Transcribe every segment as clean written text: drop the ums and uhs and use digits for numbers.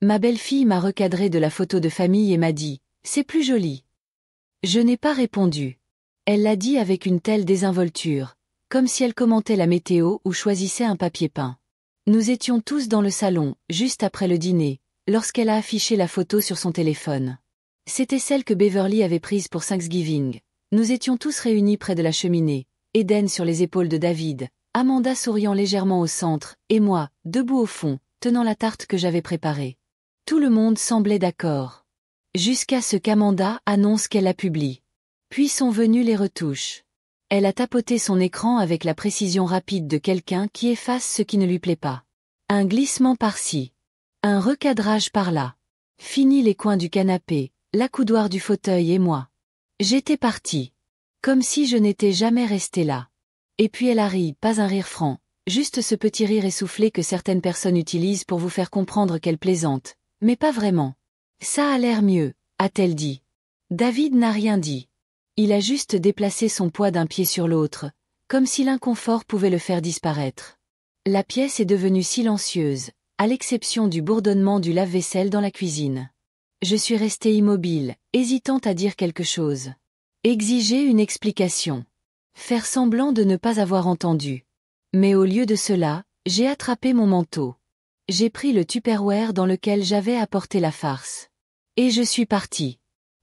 Ma belle-fille m'a recadré de la photo de famille et m'a dit « C'est plus joli ». Je n'ai pas répondu. Elle l'a dit avec une telle désinvolture, comme si elle commentait la météo ou choisissait un papier peint. Nous étions tous dans le salon, juste après le dîner, lorsqu'elle a affiché la photo sur son téléphone. C'était celle que Beverly avait prise pour Thanksgiving. Nous étions tous réunis près de la cheminée, Eden sur les épaules de David, Amanda souriant légèrement au centre, et moi, debout au fond, tenant la tarte que j'avais préparée. Tout le monde semblait d'accord. Jusqu'à ce qu'Amanda annonce qu'elle la publie. Puis sont venues les retouches. Elle a tapoté son écran avec la précision rapide de quelqu'un qui efface ce qui ne lui plaît pas. Un glissement par-ci. Un recadrage par-là. Fini les coins du canapé, l'accoudoir du fauteuil et moi. J'étais partie. Comme si je n'étais jamais restée là. Et puis elle a ri, pas un rire franc, juste ce petit rire essoufflé que certaines personnes utilisent pour vous faire comprendre qu'elles plaisantent, mais pas vraiment. Ça a l'air mieux, a-t-elle dit. David n'a rien dit. Il a juste déplacé son poids d'un pied sur l'autre, comme si l'inconfort pouvait le faire disparaître. La pièce est devenue silencieuse, à l'exception du bourdonnement du lave-vaisselle dans la cuisine. Je suis restée immobile, hésitante à dire quelque chose. Exiger une explication. Faire semblant de ne pas avoir entendu. Mais au lieu de cela, j'ai attrapé mon manteau. J'ai pris le Tupperware dans lequel j'avais apporté la farce. Et je suis partie.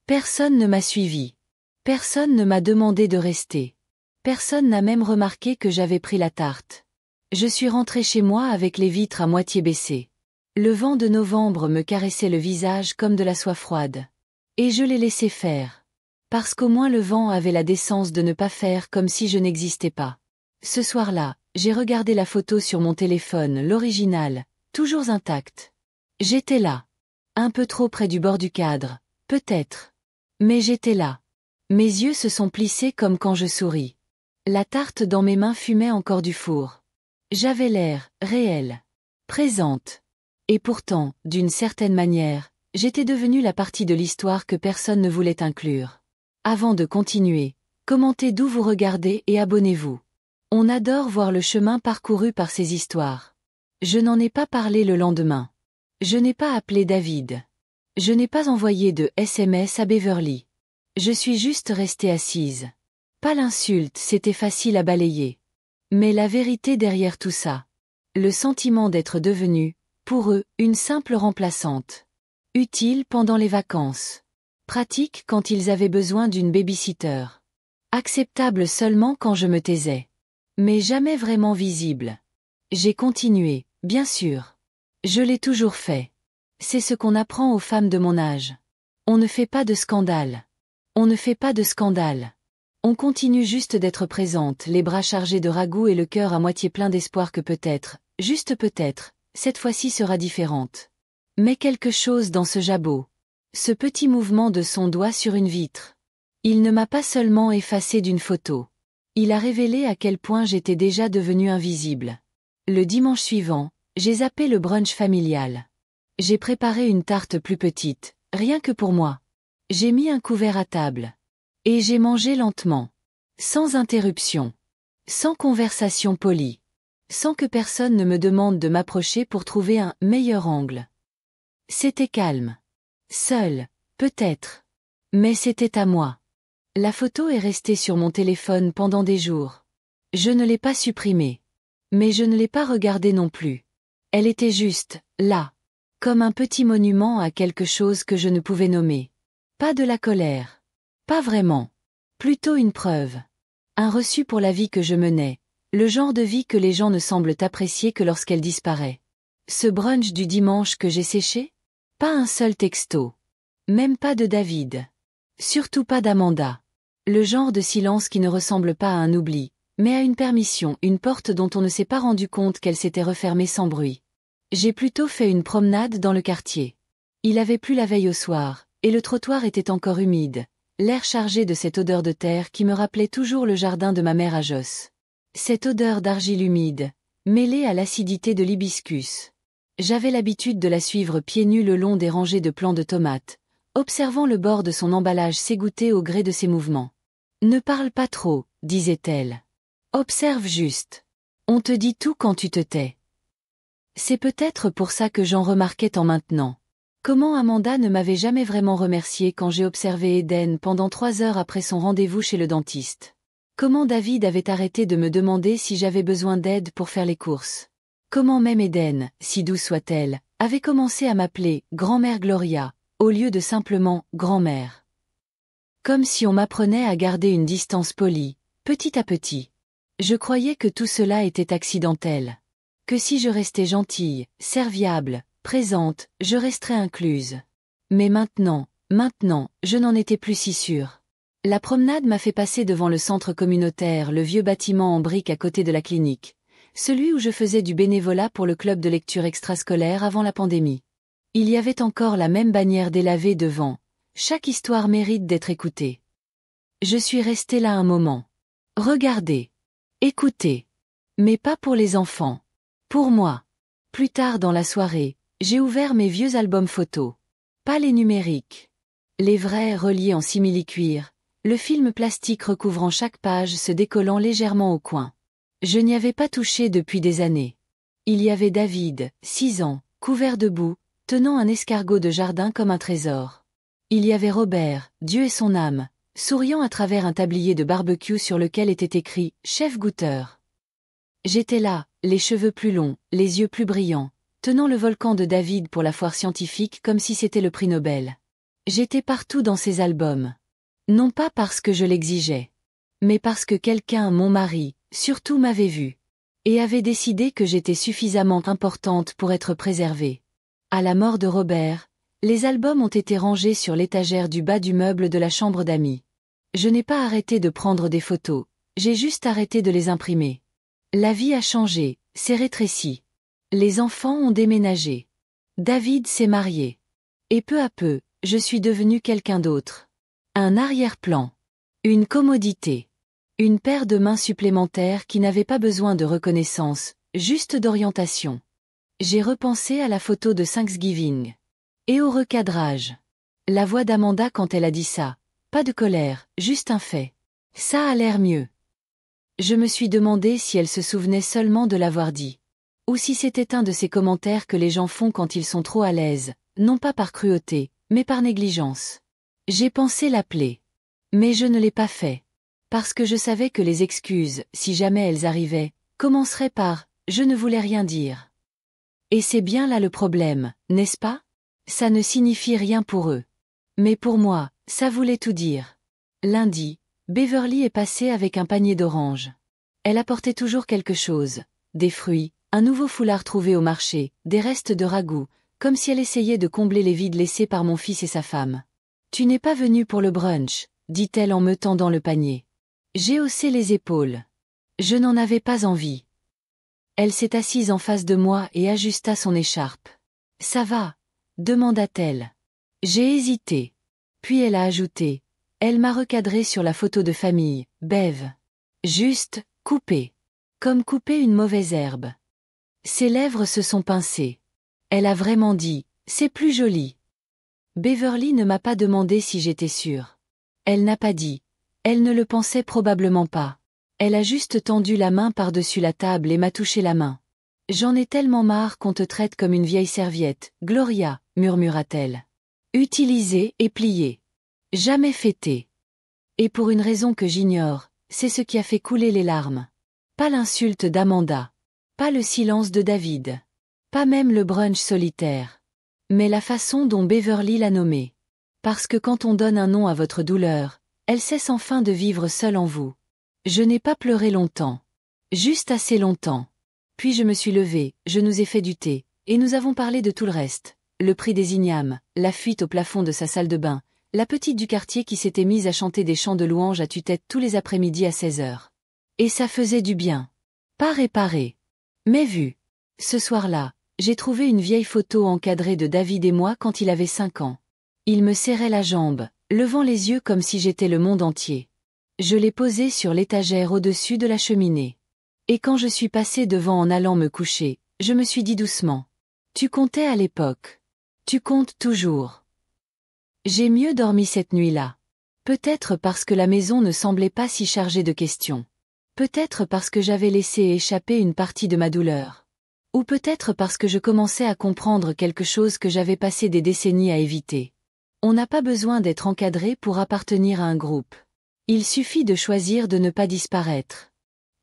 Personne ne m'a suivi. Personne ne m'a demandé de rester. Personne n'a même remarqué que j'avais pris la tarte. Je suis rentrée chez moi avec les vitres à moitié baissées. Le vent de novembre me caressait le visage comme de la soie froide. Et je l'ai laissé faire. Parce qu'au moins le vent avait la décence de ne pas faire comme si je n'existais pas. Ce soir-là, j'ai regardé la photo sur mon téléphone, l'original, toujours intacte. J'étais là. Un peu trop près du bord du cadre, peut-être. Mais j'étais là. Mes yeux se sont plissés comme quand je souris. La tarte dans mes mains fumait encore du four. J'avais l'air, réelle. Présente. Et pourtant, d'une certaine manière, j'étais devenue la partie de l'histoire que personne ne voulait inclure. Avant de continuer, commentez d'où vous regardez et abonnez-vous. On adore voir le chemin parcouru par ces histoires. Je n'en ai pas parlé le lendemain. Je n'ai pas appelé David. Je n'ai pas envoyé de SMS à Beverly. Je suis juste restée assise. Pas l'insulte, c'était facile à balayer. Mais la vérité derrière tout ça. Le sentiment d'être devenue, pour eux, une simple remplaçante. Utile pendant les vacances. Pratique quand ils avaient besoin d'une baby-sitter. Acceptable seulement quand je me taisais. Mais jamais vraiment visible. J'ai continué, bien sûr. Je l'ai toujours fait. C'est ce qu'on apprend aux femmes de mon âge. On ne fait pas de scandale. On ne fait pas de scandale. On continue juste d'être présente, les bras chargés de ragoût et le cœur à moitié plein d'espoir que peut-être, juste peut-être, cette fois-ci sera différente. Mais quelque chose dans ce jabot. Ce petit mouvement de son doigt sur une vitre. Il ne m'a pas seulement effacé d'une photo. Il a révélé à quel point j'étais déjà devenue invisible. Le dimanche suivant, j'ai zappé le brunch familial. J'ai préparé une tarte plus petite, rien que pour moi. J'ai mis un couvert à table. Et j'ai mangé lentement. Sans interruption. Sans conversation polie. Sans que personne ne me demande de m'approcher pour trouver un meilleur angle. C'était calme. Seul, peut-être. Mais c'était à moi. La photo est restée sur mon téléphone pendant des jours. Je ne l'ai pas supprimée. Mais je ne l'ai pas regardée non plus. Elle était juste, là. Comme un petit monument à quelque chose que je ne pouvais nommer. Pas de la colère. Pas vraiment. Plutôt une preuve. Un reçu pour la vie que je menais. Le genre de vie que les gens ne semblent apprécier que lorsqu'elle disparaît. Ce brunch du dimanche que j'ai séché? Pas un seul texto. Même pas de David. Surtout pas d'Amanda. Le genre de silence qui ne ressemble pas à un oubli, mais à une permission, une porte dont on ne s'est pas rendu compte qu'elle s'était refermée sans bruit. J'ai plutôt fait une promenade dans le quartier. Il avait plu la veille au soir, et le trottoir était encore humide, l'air chargé de cette odeur de terre qui me rappelait toujours le jardin de ma mère à Josse. Cette odeur d'argile humide, mêlée à l'acidité de l'hibiscus. J'avais l'habitude de la suivre pieds nus le long des rangées de plants de tomates, observant le bord de son emballage s'égoutter au gré de ses mouvements. « Ne parle pas trop, disait-elle. Observe juste. On te dit tout quand tu te tais. » C'est peut-être pour ça que j'en remarquais tant maintenant. Comment Amanda ne m'avait jamais vraiment remercié quand j'ai observé Eden pendant 3 heures après son rendez-vous chez le dentiste? Comment David avait arrêté de me demander si j'avais besoin d'aide pour faire les courses? Comment même Eden, si douce soit-elle, avait commencé à m'appeler grand-mère Gloria, au lieu de simplement grand-mère? Comme si on m'apprenait à garder une distance polie, petit à petit. Je croyais que tout cela était accidentel. Que si je restais gentille, serviable, présente, je resterais incluse. Mais maintenant, je n'en étais plus si sûre. La promenade m'a fait passer devant le centre communautaire, le vieux bâtiment en briques à côté de la clinique. Celui où je faisais du bénévolat pour le club de lecture extrascolaire avant la pandémie. Il y avait encore la même bannière délavée devant. Chaque histoire mérite d'être écoutée. Je suis restée là un moment. Regardez. Écoutez. Mais pas pour les enfants. Pour moi. Plus tard dans la soirée, j'ai ouvert mes vieux albums photos. Pas les numériques. Les vrais reliés en simili-cuir, le film plastique recouvrant chaque page se décollant légèrement au coin. Je n'y avais pas touché depuis des années. Il y avait David, 6 ans, couvert de boue, tenant un escargot de jardin comme un trésor. Il y avait Robert, Dieu et son âme, souriant à travers un tablier de barbecue sur lequel était écrit « Chef goûteur ». J'étais là, les cheveux plus longs, les yeux plus brillants, tenant le volcan de David pour la foire scientifique comme si c'était le prix Nobel. J'étais partout dans ces albums. Non pas parce que je l'exigeais, mais parce que quelqu'un, mon mari, surtout m'avait vue, et avait décidé que j'étais suffisamment importante pour être préservée. À la mort de Robert, les albums ont été rangés sur l'étagère du bas du meuble de la chambre d'amis. Je n'ai pas arrêté de prendre des photos, j'ai juste arrêté de les imprimer. La vie a changé, s'est rétrécie. Les enfants ont déménagé. David s'est marié. Et peu à peu, je suis devenue quelqu'un d'autre. Un arrière-plan. Une commodité. Une paire de mains supplémentaires qui n'avaient pas besoin de reconnaissance, juste d'orientation. J'ai repensé à la photo de Thanksgiving. Et au recadrage. La voix d'Amanda quand elle a dit ça. Pas de colère, juste un fait. Ça a l'air mieux. Je me suis demandé si elle se souvenait seulement de l'avoir dit. Ou si c'était un de ces commentaires que les gens font quand ils sont trop à l'aise, non pas par cruauté, mais par négligence. J'ai pensé l'appeler. Mais je ne l'ai pas fait. Parce que je savais que les excuses, si jamais elles arrivaient, commenceraient par « je ne voulais rien dire ». Et c'est bien là le problème, n'est-ce pas? Ça ne signifie rien pour eux. Mais pour moi, ça voulait tout dire. Lundi, Beverly est passée avec un panier d'oranges. Elle apportait toujours quelque chose, des fruits, un nouveau foulard trouvé au marché, des restes de ragoût, comme si elle essayait de combler les vides laissés par mon fils et sa femme. « Tu n'es pas venu pour le brunch », dit-elle en me tendant le panier. J'ai haussé les épaules. Je n'en avais pas envie. Elle s'est assise en face de moi et ajusta son écharpe. « Ça va ?» demanda-t-elle. J'ai hésité. Puis elle a ajouté. Elle m'a recadré sur la photo de famille, Bev. Juste, coupée. Comme couper une mauvaise herbe. Ses lèvres se sont pincées. Elle a vraiment dit, c'est plus joli. Beverly ne m'a pas demandé si j'étais sûre. Elle n'a pas dit. Elle ne le pensait probablement pas. Elle a juste tendu la main par-dessus la table et m'a touché la main. J'en ai tellement marre qu'on te traite comme une vieille serviette, Gloria, murmura-t-elle. Utilisée et pliée. Jamais fêtée. Et pour une raison que j'ignore, c'est ce qui a fait couler les larmes. Pas l'insulte d'Amanda. Pas le silence de David. Pas même le brunch solitaire. Mais la façon dont Beverly l'a nommée. Parce que quand on donne un nom à votre douleur, elle cesse enfin de vivre seule en vous. Je n'ai pas pleuré longtemps. Juste assez longtemps. Puis je me suis levée, je nous ai fait du thé, et nous avons parlé de tout le reste. Le prix des ignames, la fuite au plafond de sa salle de bain, la petite du quartier qui s'était mise à chanter des chants de louanges à tue-tête tous les après-midi à 16 heures. Et ça faisait du bien. Pas réparé. Mais vu. Ce soir-là, j'ai trouvé une vieille photo encadrée de David et moi quand il avait 5 ans. Il me serrait la jambe, levant les yeux comme si j'étais le monde entier. Je l'ai posée sur l'étagère au-dessus de la cheminée. Et quand je suis passée devant en allant me coucher, je me suis dit doucement. Tu comptais à l'époque. Tu comptes toujours. J'ai mieux dormi cette nuit-là. Peut-être parce que la maison ne semblait pas si chargée de questions. Peut-être parce que j'avais laissé échapper une partie de ma douleur. Ou peut-être parce que je commençais à comprendre quelque chose que j'avais passé des décennies à éviter. On n'a pas besoin d'être encadré pour appartenir à un groupe. Il suffit de choisir de ne pas disparaître.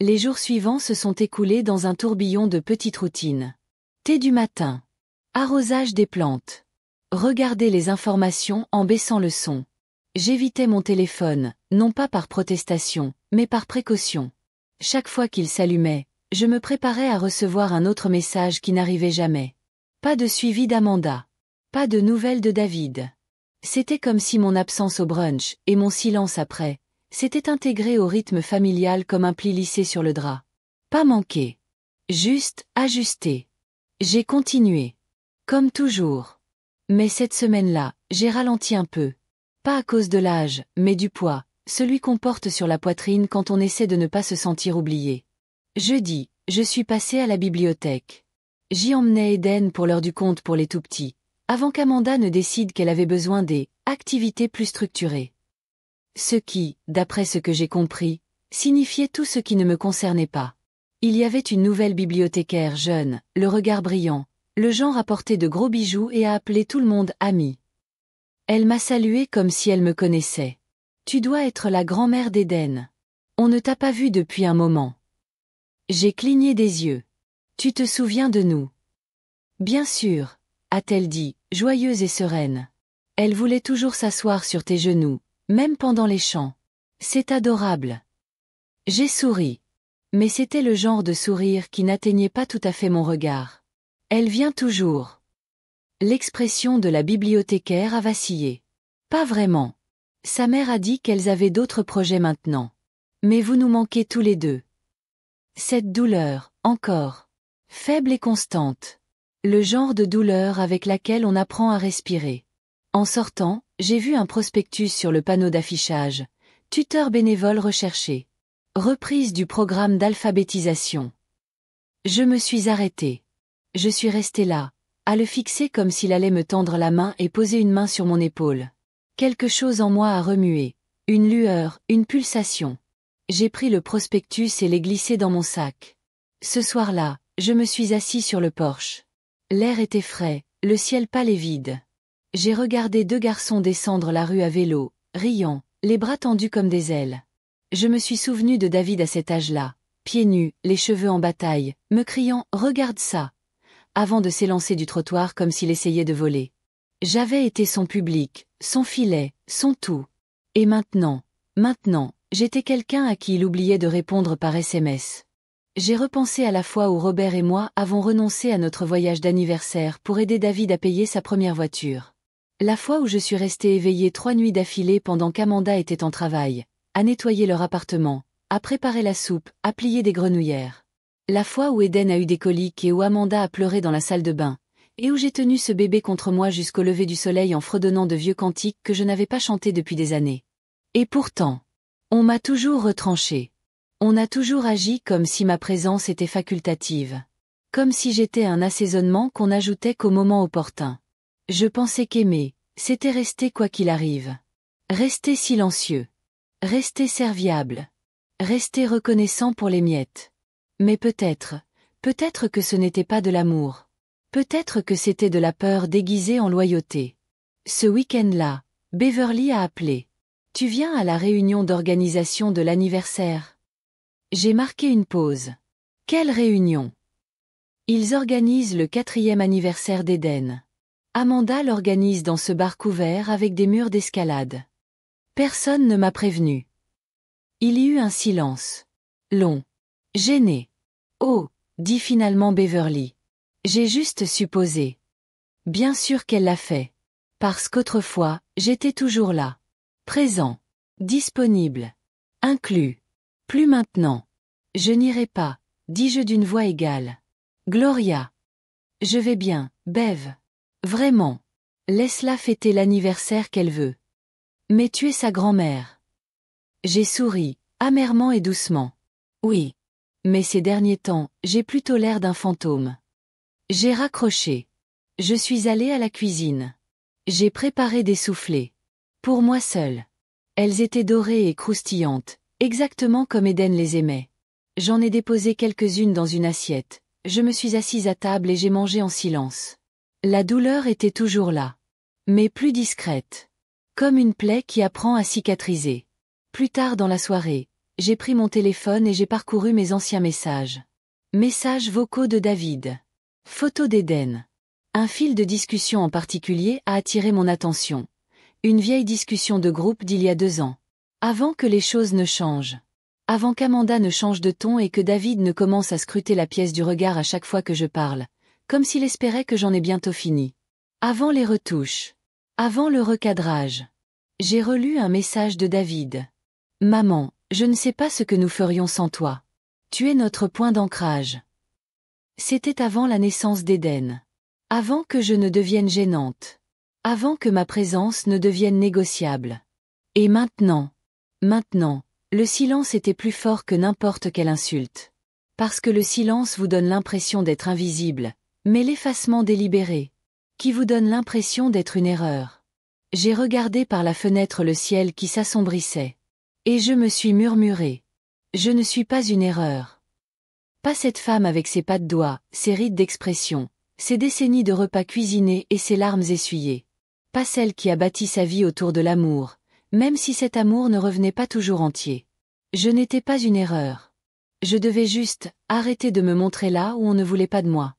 Les jours suivants se sont écoulés dans un tourbillon de petites routines. Thé du matin. Arrosage des plantes. Regarder les informations en baissant le son. J'évitais mon téléphone, non pas par protestation, mais par précaution. Chaque fois qu'il s'allumait, je me préparais à recevoir un autre message qui n'arrivait jamais. Pas de suivi d'Amanda. Pas de nouvelles de David. C'était comme si mon absence au brunch, et mon silence après, s'étaient intégrés au rythme familial comme un pli lissé sur le drap. Pas manqué. Juste, ajusté. J'ai continué. Comme toujours. Mais cette semaine-là, j'ai ralenti un peu. Pas à cause de l'âge, mais du poids, celui qu'on porte sur la poitrine quand on essaie de ne pas se sentir oublié. Jeudi, je suis passée à la bibliothèque. J'y emmenais Eden pour l'heure du conte pour les tout-petits, avant qu'Amanda ne décide qu'elle avait besoin des activités plus structurées. Ce qui, d'après ce que j'ai compris, signifiait tout ce qui ne me concernait pas. Il y avait une nouvelle bibliothécaire jeune, le regard brillant, le genre à porter de gros bijoux et à appeler tout le monde ami. Elle m'a salué comme si elle me connaissait. Tu dois être la grand-mère d'Eden. On ne t'a pas vue depuis un moment. J'ai cligné des yeux. Tu te souviens de nous? Bien sûr, a-t-elle dit, joyeuse et sereine. Elle voulait toujours s'asseoir sur tes genoux, même pendant les chants. C'est adorable. J'ai souri. Mais c'était le genre de sourire qui n'atteignait pas tout à fait mon regard. Elle vient toujours. L'expression de la bibliothécaire a vacillé. Pas vraiment. Sa mère a dit qu'elles avaient d'autres projets maintenant. Mais vous nous manquez tous les deux. Cette douleur, encore. Faible et constante. Le genre de douleur avec laquelle on apprend à respirer. En sortant, j'ai vu un prospectus sur le panneau d'affichage. Tuteur bénévole recherché. Reprise du programme d'alphabétisation. Je me suis arrêtée. Je suis restée là, à le fixer comme s'il allait me tendre la main et poser une main sur mon épaule. Quelque chose en moi a remué. Une lueur, une pulsation. J'ai pris le prospectus et l'ai glissé dans mon sac. Ce soir-là, je me suis assis sur le porche. L'air était frais, le ciel pâle et vide. J'ai regardé deux garçons descendre la rue à vélo, riant, les bras tendus comme des ailes. Je me suis souvenu de David à cet âge-là, pieds nus, les cheveux en bataille, me criant « Regarde ça !» avant de s'élancer du trottoir comme s'il essayait de voler. J'avais été son public, son filet, son tout. Et maintenant, j'étais quelqu'un à qui il oubliait de répondre par SMS. J'ai repensé à la fois où Robert et moi avons renoncé à notre voyage d'anniversaire pour aider David à payer sa première voiture. La fois où je suis restée éveillée 3 nuits d'affilée pendant qu'Amanda était en travail, à nettoyer leur appartement, à préparer la soupe, à plier des grenouillères. La fois où Eden a eu des coliques et où Amanda a pleuré dans la salle de bain, et où j'ai tenu ce bébé contre moi jusqu'au lever du soleil en fredonnant de vieux cantiques que je n'avais pas chantés depuis des années. Et pourtant, on m'a toujours retranché. On a toujours agi comme si ma présence était facultative. Comme si j'étais un assaisonnement qu'on ajoutait qu'au moment opportun. Je pensais qu'aimer, c'était rester quoi qu'il arrive. Rester silencieux. Rester serviable. Rester reconnaissant pour les miettes. Mais peut-être que ce n'était pas de l'amour. Peut-être que c'était de la peur déguisée en loyauté. Ce week-end-là, Beverly a appelé. Tu viens à la réunion d'organisation de l'anniversaire? J'ai marqué une pause. Quelle réunion? Ils organisent le 4e anniversaire d'Eden. Amanda l'organise dans ce bar couvert avec des murs d'escalade. Personne ne m'a prévenu. Il y eut un silence. Long. Gêné. Oh, dit finalement Beverly. J'ai juste supposé. Bien sûr qu'elle l'a fait. Parce qu'autrefois, j'étais toujours là. Présent. Disponible. Inclus. Plus maintenant. Je n'irai pas, dis-je d'une voix égale. Gloria. Je vais bien, Bev. Vraiment. Laisse-la fêter l'anniversaire qu'elle veut. Mais tu es sa grand-mère. J'ai souri, amèrement et doucement. Oui. Mais ces derniers temps, j'ai plutôt l'air d'un fantôme. J'ai raccroché. Je suis allée à la cuisine. J'ai préparé des soufflés. Pour moi seule. Elles étaient dorées et croustillantes, exactement comme Eden les aimait. J'en ai déposé quelques-unes dans une assiette, je me suis assise à table et j'ai mangé en silence. La douleur était toujours là. Mais plus discrète. Comme une plaie qui apprend à cicatriser. Plus tard dans la soirée, j'ai pris mon téléphone et j'ai parcouru mes anciens messages. Messages vocaux de David. Photo d'Eden. Un fil de discussion en particulier a attiré mon attention. Une vieille discussion de groupe d'il y a 2 ans. Avant que les choses ne changent. Avant qu'Amanda ne change de ton et que David ne commence à scruter la pièce du regard à chaque fois que je parle, comme s'il espérait que j'en ai bientôt fini. Avant les retouches. Avant le recadrage. J'ai relu un message de David. Maman, je ne sais pas ce que nous ferions sans toi. Tu es notre point d'ancrage. C'était avant la naissance d'Eden. Avant que je ne devienne gênante. Avant que ma présence ne devienne négociable. Et maintenant. Maintenant, le silence était plus fort que n'importe quelle insulte. Parce que le silence vous donne l'impression d'être invisible, mais l'effacement délibéré, qui vous donne l'impression d'être une erreur. J'ai regardé par la fenêtre le ciel qui s'assombrissait. Et je me suis murmuré. Je ne suis pas une erreur. Pas cette femme avec ses pas de doigts, ses rides d'expression, ses décennies de repas cuisinés et ses larmes essuyées. Pas celle qui a bâti sa vie autour de l'amour, même si cet amour ne revenait pas toujours entier. Je n'étais pas une erreur. Je devais juste arrêter de me montrer là où on ne voulait pas de moi.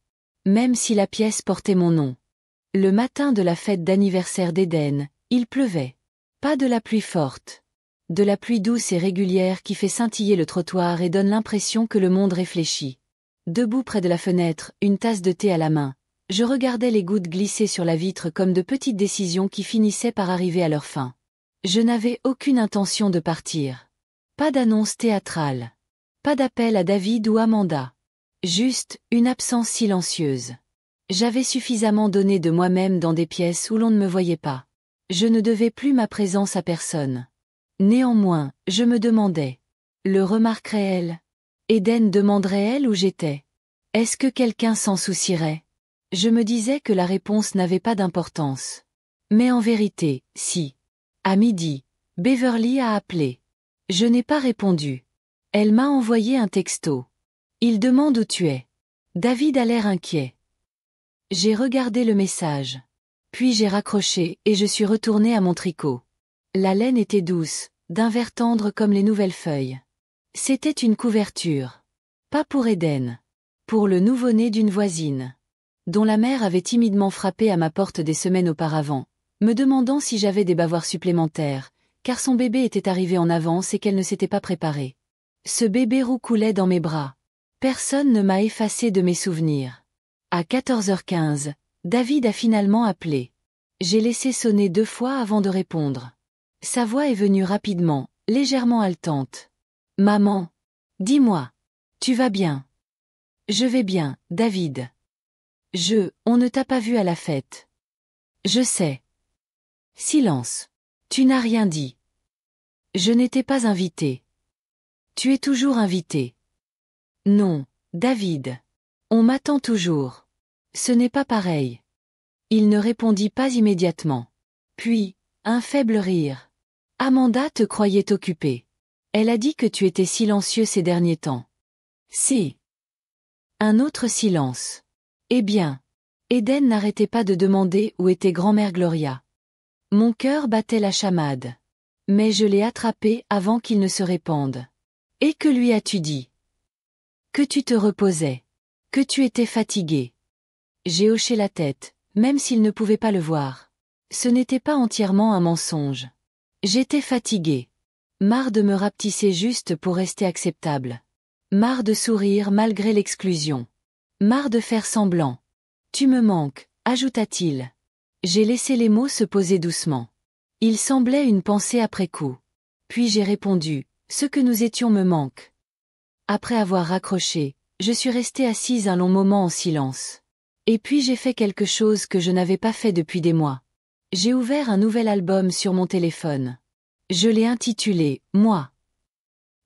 Même si la pièce portait mon nom. Le matin de la fête d'anniversaire d'Eden, il pleuvait. Pas de la pluie forte. De la pluie douce et régulière qui fait scintiller le trottoir et donne l'impression que le monde réfléchit. Debout près de la fenêtre, une tasse de thé à la main, je regardais les gouttes glisser sur la vitre comme de petites décisions qui finissaient par arriver à leur fin. Je n'avais aucune intention de partir. Pas d'annonce théâtrale. Pas d'appel à David ou Amanda. Juste, une absence silencieuse. J'avais suffisamment donné de moi-même dans des pièces où l'on ne me voyait pas. Je ne devais plus ma présence à personne. Néanmoins, je me demandais. Le remarquerait-elle? Eden demanderait-elle où j'étais? Est-ce que quelqu'un s'en soucierait? Je me disais que la réponse n'avait pas d'importance. Mais en vérité, si. À midi, Beverly a appelé. Je n'ai pas répondu. Elle m'a envoyé un texto. Il demande où tu es. David a l'air inquiet. J'ai regardé le message. Puis j'ai raccroché et je suis retournée à mon tricot. La laine était douce, d'un vert tendre comme les nouvelles feuilles. C'était une couverture. Pas pour Eden. Pour le nouveau-né d'une voisine. Dont la mère avait timidement frappé à ma porte des semaines auparavant, me demandant si j'avais des bavoirs supplémentaires, car son bébé était arrivé en avance et qu'elle ne s'était pas préparée. Ce bébé roucoulait dans mes bras. Personne ne m'a effacé de mes souvenirs. À 14h15, David a finalement appelé. J'ai laissé sonner 2 fois avant de répondre. Sa voix est venue rapidement, légèrement haletante. « Maman. Dis-moi. Tu vas bien? » « Je vais bien, David. » « On ne t'a pas vu à la fête. » « Je sais. » Silence. « Tu n'as rien dit. » « Je n'étais pas invité. »« Tu es toujours invité. »« Non, David. On m'attend toujours. » « Ce n'est pas pareil. » Il ne répondit pas immédiatement. Puis, un faible rire. « Amanda te croyait occupé. Elle a dit que tu étais silencieux ces derniers temps. » « Si. » Un autre silence. Eh bien. Eden n'arrêtait pas de demander où était grand-mère Gloria. Mon cœur battait la chamade. Mais je l'ai attrapé avant qu'il ne se répande. Et que lui as-tu dit? Que tu te reposais. Que tu étais fatigué. J'ai hoché la tête, même s'il ne pouvait pas le voir. Ce n'était pas entièrement un mensonge. J'étais fatigué. Marre de me rapetisser juste pour rester acceptable. Marre de sourire malgré l'exclusion. Marre de faire semblant. Tu me manques, ajouta-t-il. J'ai laissé les mots se poser doucement. Il semblait une pensée après coup. Puis j'ai répondu, ce que nous étions me manque. Après avoir raccroché, je suis restée assise un long moment en silence. Et puis j'ai fait quelque chose que je n'avais pas fait depuis des mois. J'ai ouvert un nouvel album sur mon téléphone. Je l'ai intitulé « Moi ».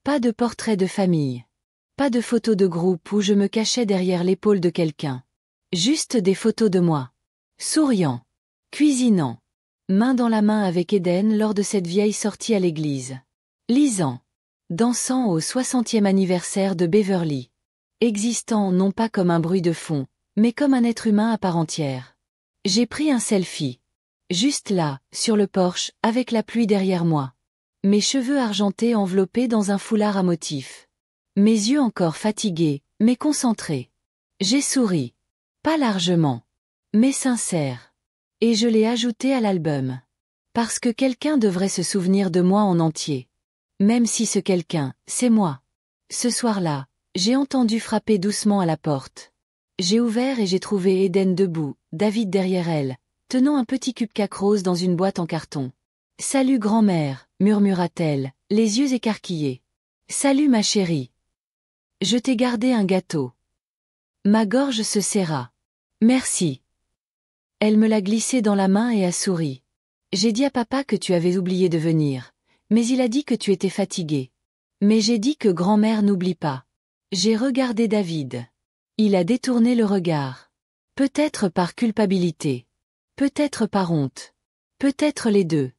Pas de portrait de famille. Pas de photos de groupe où je me cachais derrière l'épaule de quelqu'un. Juste des photos de moi. Souriant. Cuisinant. Main dans la main avec Eden lors de cette vieille sortie à l'église. Lisant. Dansant au 60e anniversaire de Beverly. existant non pas comme un bruit de fond, mais comme un être humain à part entière. J'ai pris un selfie. Juste là, sur le porche, avec la pluie derrière moi. Mes cheveux argentés enveloppés dans un foulard à motifs. Mes yeux encore fatigués, mais concentrés. J'ai souri. Pas largement. Mais sincère. Et je l'ai ajouté à l'album. Parce que quelqu'un devrait se souvenir de moi en entier. Même si ce quelqu'un, c'est moi. Ce soir-là, j'ai entendu frapper doucement à la porte. J'ai ouvert et j'ai trouvé Eden debout, David derrière elle, tenant un petit cupcake rose dans une boîte en carton. « Salut grand-mère », murmura-t-elle, les yeux écarquillés. « Salut ma chérie. Je t'ai gardé un gâteau. » Ma gorge se serra. « Merci. » Elle me l'a glissé dans la main et a souri. « J'ai dit à papa que tu avais oublié de venir, mais il a dit que tu étais fatiguée. Mais j'ai dit que grand-mère n'oublie pas. » J'ai regardé David. Il a détourné le regard. Peut-être par culpabilité. Peut-être par honte. Peut-être les deux.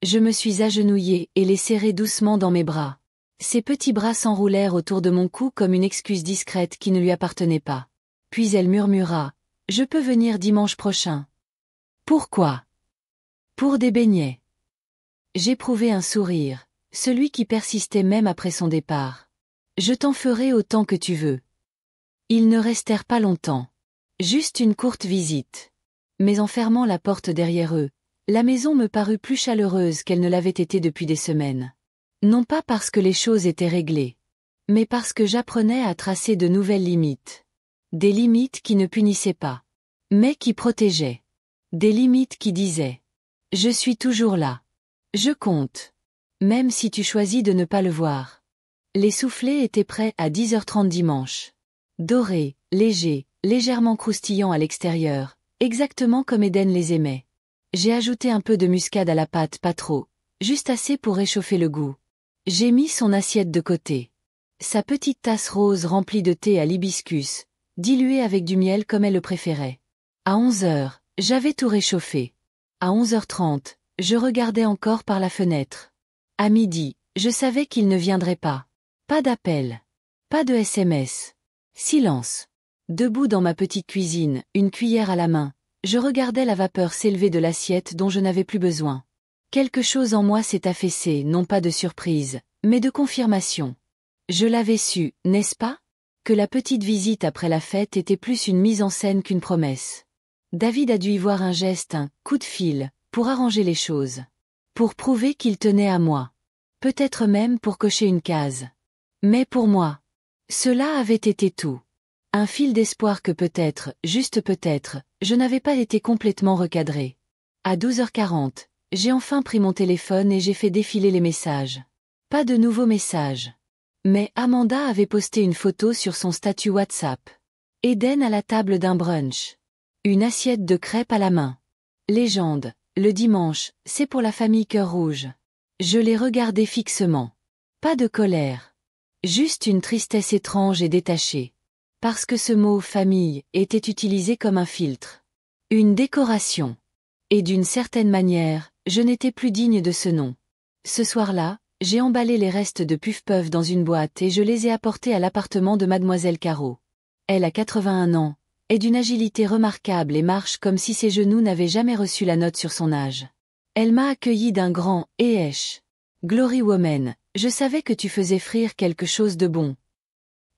Je me suis agenouillée et l'ai serré doucement dans mes bras. Ses petits bras s'enroulèrent autour de mon cou comme une excuse discrète qui ne lui appartenait pas. Puis elle murmura, « Je peux venir dimanche prochain. » Pourquoi ? Pour des beignets. J'éprouvai un sourire, celui qui persistait même après son départ. Je t'en ferai autant que tu veux. Ils ne restèrent pas longtemps. Juste une courte visite. Mais en fermant la porte derrière eux, la maison me parut plus chaleureuse qu'elle ne l'avait été depuis des semaines. Non pas parce que les choses étaient réglées, mais parce que j'apprenais à tracer de nouvelles limites. Des limites qui ne punissaient pas, mais qui protégeaient. Des limites qui disaient « Je suis toujours là. Je compte. Même si tu choisis de ne pas le voir. » Les soufflets étaient prêts à 10h30 dimanche. Dorés, légers, légèrement croustillants à l'extérieur, exactement comme Eden les aimait. J'ai ajouté un peu de muscade à la pâte, pas trop, juste assez pour réchauffer le goût. J'ai mis son assiette de côté. Sa petite tasse rose remplie de thé à l'hibiscus, diluée avec du miel comme elle le préférait. À 11h, j'avais tout réchauffé. À 11h30, je regardais encore par la fenêtre. À midi, je savais qu'il ne viendrait pas. Pas d'appel. Pas de SMS. Silence. Debout dans ma petite cuisine, une cuillère à la main, je regardais la vapeur s'élever de l'assiette dont je n'avais plus besoin. Quelque chose en moi s'est affaissé, non pas de surprise, mais de confirmation. Je l'avais su, n'est-ce pas ? Que la petite visite après la fête était plus une mise en scène qu'une promesse. David a dû y voir un geste, un coup de fil, pour arranger les choses. Pour prouver qu'il tenait à moi. Peut-être même pour cocher une case. Mais pour moi, cela avait été tout. Un fil d'espoir que peut-être, juste peut-être, je n'avais pas été complètement recadré. À 12h40, j'ai enfin pris mon téléphone et j'ai fait défiler les messages. Pas de nouveaux messages. Mais Amanda avait posté une photo sur son statut WhatsApp. Eden à la table d'un brunch. Une assiette de crêpes à la main. Légende, le dimanche, c'est pour la famille Cœur Rouge. Je l'ai regardé fixement. Pas de colère. Juste une tristesse étrange et détachée. Parce que ce mot « famille » était utilisé comme un filtre. Une décoration. Et d'une certaine manière, je n'étais plus digne de ce nom. Ce soir-là, j'ai emballé les restes de puff-puff dans une boîte et je les ai apportés à l'appartement de Mademoiselle Caro. Elle a 81 ans, est d'une agilité remarquable et marche comme si ses genoux n'avaient jamais reçu la note sur son âge. Elle m'a accueilli d'un grand « Eesh ». Glory Woman, je savais que tu faisais frire quelque chose de bon.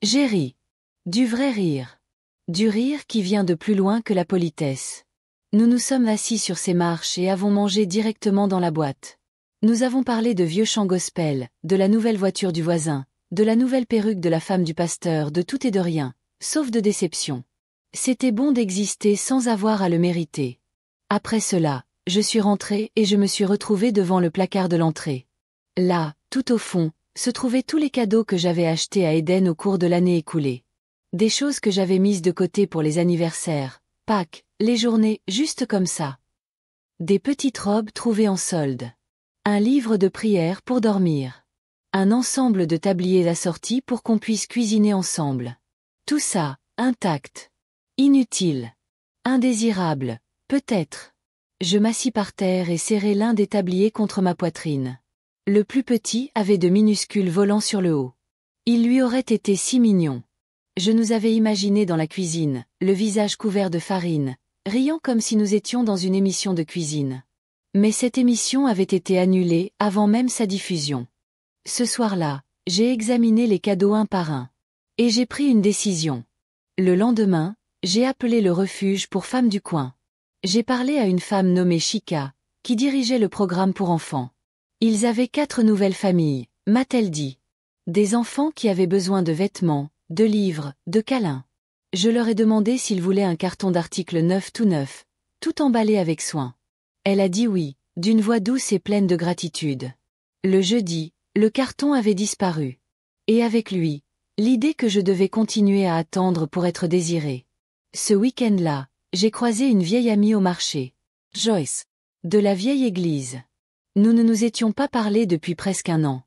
J'ai ri. Du vrai rire. Du rire qui vient de plus loin que la politesse. Nous nous sommes assis sur ces marches et avons mangé directement dans la boîte. Nous avons parlé de vieux chants gospel, de la nouvelle voiture du voisin, de la nouvelle perruque de la femme du pasteur, de tout et de rien, sauf de déception. C'était bon d'exister sans avoir à le mériter. Après cela, je suis rentrée et je me suis retrouvée devant le placard de l'entrée. Là, tout au fond, se trouvaient tous les cadeaux que j'avais achetés à Eden au cours de l'année écoulée. Des choses que j'avais mises de côté pour les anniversaires, Pâques, les journées, juste comme ça. Des petites robes trouvées en solde. Un livre de prières pour dormir. Un ensemble de tabliers assortis pour qu'on puisse cuisiner ensemble. Tout ça, intact. Inutile. Indésirable, peut-être. Je m'assis par terre et serrai l'un des tabliers contre ma poitrine. Le plus petit avait de minuscules volants sur le haut. Il lui aurait été si mignon. Je nous avais imaginé dans la cuisine, le visage couvert de farine, riant comme si nous étions dans une émission de cuisine. Mais cette émission avait été annulée avant même sa diffusion. Ce soir-là, j'ai examiné les cadeaux un par un. Et j'ai pris une décision. Le lendemain, j'ai appelé le refuge pour femmes du coin. J'ai parlé à une femme nommée Chika, qui dirigeait le programme pour enfants. Ils avaient 4 nouvelles familles, m'a-t-elle dit. Des enfants qui avaient besoin de vêtements, de livres, de câlins. Je leur ai demandé s'ils voulaient un carton d'articles neufs, tout emballé avec soin. Elle a dit oui, d'une voix douce et pleine de gratitude. Le jeudi, le carton avait disparu. Et avec lui, l'idée que je devais continuer à attendre pour être désirée. Ce week-end-là, j'ai croisé une vieille amie au marché. Joyce. De la vieille église. Nous ne nous étions pas parlé depuis presque un an.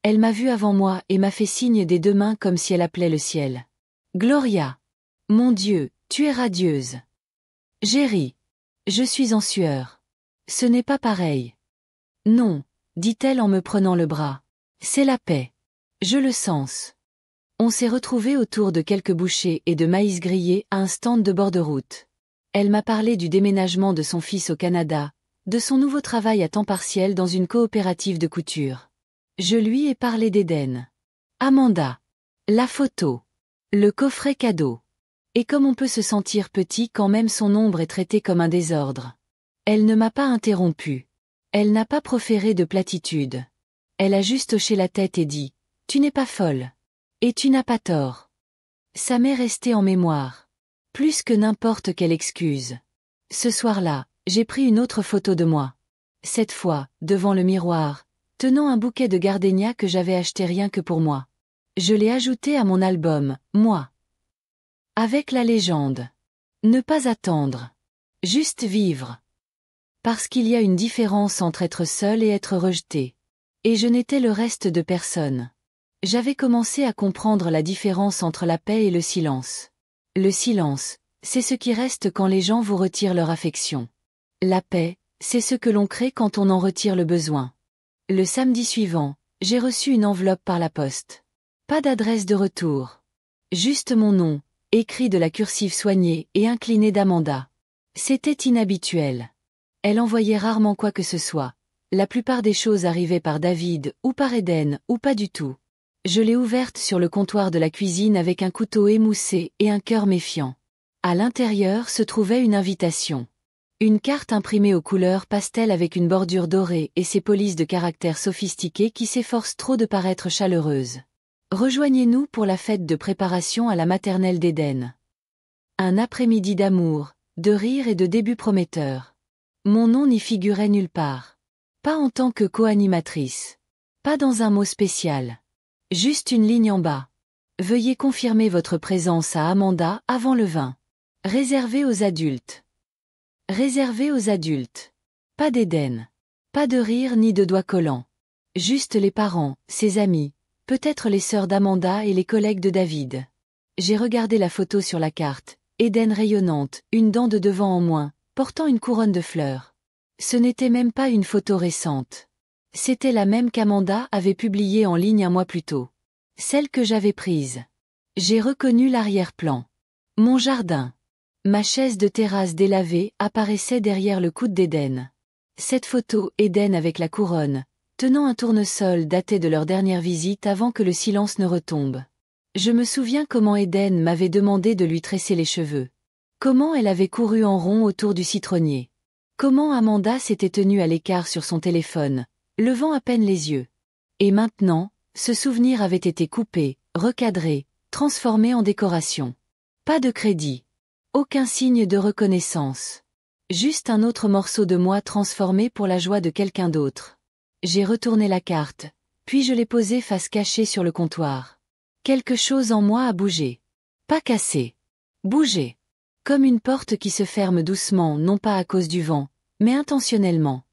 Elle m'a vu avant moi et m'a fait signe des 2 mains comme si elle appelait le ciel. Gloria. Mon Dieu, tu es radieuse. J'ai ri. Je suis en sueur. Ce n'est pas pareil. Non, dit-elle en me prenant le bras. C'est la paix. Je le sens. On s'est retrouvés autour de quelques bouchées et de maïs grillé à un stand de bord de route. Elle m'a parlé du déménagement de son fils au Canada, de son nouveau travail à temps partiel dans une coopérative de couture. Je lui ai parlé d'Eden. Amanda. La photo. Le coffret cadeau. Et comme on peut se sentir petit quand même son ombre est traitée comme un désordre. Elle ne m'a pas interrompu. Elle n'a pas proféré de platitude. Elle a juste hoché la tête et dit « Tu n'es pas folle. Et tu n'as pas tort. » Ça m'est resté en mémoire. Plus que n'importe quelle excuse. Ce soir-là, j'ai pris une autre photo de moi. Cette fois, devant le miroir, tenant un bouquet de gardénias que j'avais acheté rien que pour moi. Je l'ai ajouté à mon album, moi. Avec la légende. Ne pas attendre. Juste vivre. Parce qu'il y a une différence entre être seul et être rejeté. Et je n'étais le reste de personne. J'avais commencé à comprendre la différence entre la paix et le silence. Le silence, c'est ce qui reste quand les gens vous retirent leur affection. La paix, c'est ce que l'on crée quand on en retire le besoin. Le samedi suivant, j'ai reçu une enveloppe par la poste. Pas d'adresse de retour. Juste mon nom, écrit de la cursive soignée et inclinée d'Amanda. C'était inhabituel. Elle envoyait rarement quoi que ce soit. La plupart des choses arrivaient par David, ou par Eden, ou pas du tout. Je l'ai ouverte sur le comptoir de la cuisine avec un couteau émoussé et un cœur méfiant. À l'intérieur se trouvait une invitation. Une carte imprimée aux couleurs pastel avec une bordure dorée et ses polices de caractères sophistiqués qui s'efforcent trop de paraître chaleureuses. Rejoignez-nous pour la fête de préparation à la maternelle d'Éden. Un après-midi d'amour, de rire et de débuts prometteurs. Mon nom n'y figurait nulle part. Pas en tant que co-animatrice. Pas dans un mot spécial. Juste une ligne en bas. Veuillez confirmer votre présence à Amanda avant le 20. Réservé aux adultes. Réservé aux adultes. Pas d'Éden. Pas de rire ni de doigts collants. Juste les parents, ses amis, peut-être les sœurs d'Amanda et les collègues de David. J'ai regardé la photo sur la carte, Éden rayonnante, une dent de devant en moins, portant une couronne de fleurs. Ce n'était même pas une photo récente. C'était la même qu'Amanda avait publiée en ligne un mois plus tôt. Celle que j'avais prise. J'ai reconnu l'arrière-plan. Mon jardin. Ma chaise de terrasse délavée apparaissait derrière le coude d'Éden. Cette photo, Éden avec la couronne, tenant un tournesol datait de leur dernière visite avant que le silence ne retombe. Je me souviens comment Éden m'avait demandé de lui tresser les cheveux. Comment elle avait couru en rond autour du citronnier. Comment Amanda s'était tenue à l'écart sur son téléphone, levant à peine les yeux. Et maintenant, ce souvenir avait été coupé, recadré, transformé en décoration. Pas de crédit. Aucun signe de reconnaissance. Juste un autre morceau de moi transformé pour la joie de quelqu'un d'autre. J'ai retourné la carte, puis je l'ai posée face cachée sur le comptoir. Quelque chose en moi a bougé. Pas cassé. Bougé. Comme une porte qui se ferme doucement non pas à cause du vent, mais intentionnellement.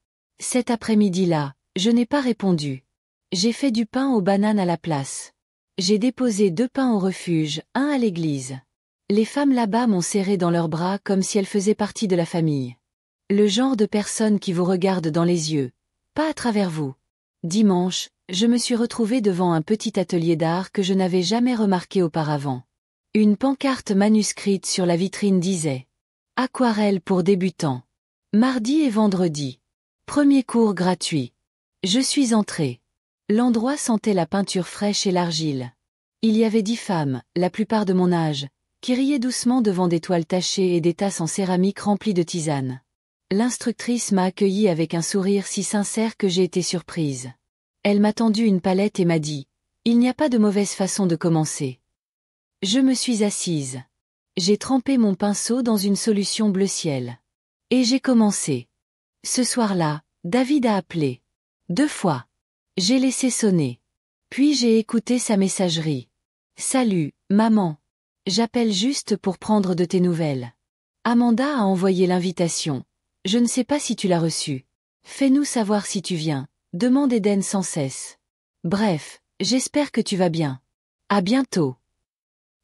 Cet après-midi-là, je n'ai pas répondu. J'ai fait du pain aux bananes à la place. J'ai déposé 2 pains au refuge, un à l'église. Les femmes là-bas m'ont serré dans leurs bras comme si elles faisaient partie de la famille. Le genre de personne qui vous regarde dans les yeux, pas à travers vous. Dimanche, je me suis retrouvée devant un petit atelier d'art que je n'avais jamais remarqué auparavant. Une pancarte manuscrite sur la vitrine disait « Aquarelle pour débutants. Mardi et vendredi. Premier cours gratuit. » Je suis entrée. L'endroit sentait la peinture fraîche et l'argile. Il y avait 10 femmes, la plupart de mon âge, qui riaient doucement devant des toiles tachées et des tasses en céramique remplies de tisane. L'instructrice m'a accueillie avec un sourire si sincère que j'ai été surprise. Elle m'a tendu une palette et m'a dit « Il n'y a pas de mauvaise façon de commencer. » Je me suis assise. J'ai trempé mon pinceau dans une solution bleu ciel. Et j'ai commencé. Ce soir-là, David a appelé. 2 fois. J'ai laissé sonner. Puis j'ai écouté sa messagerie. « Salut, maman. J'appelle juste pour prendre de tes nouvelles. Amanda a envoyé l'invitation. Je ne sais pas si tu l'as reçue. Fais-nous savoir si tu viens. » demande Eden sans cesse. Bref, j'espère que tu vas bien. À bientôt.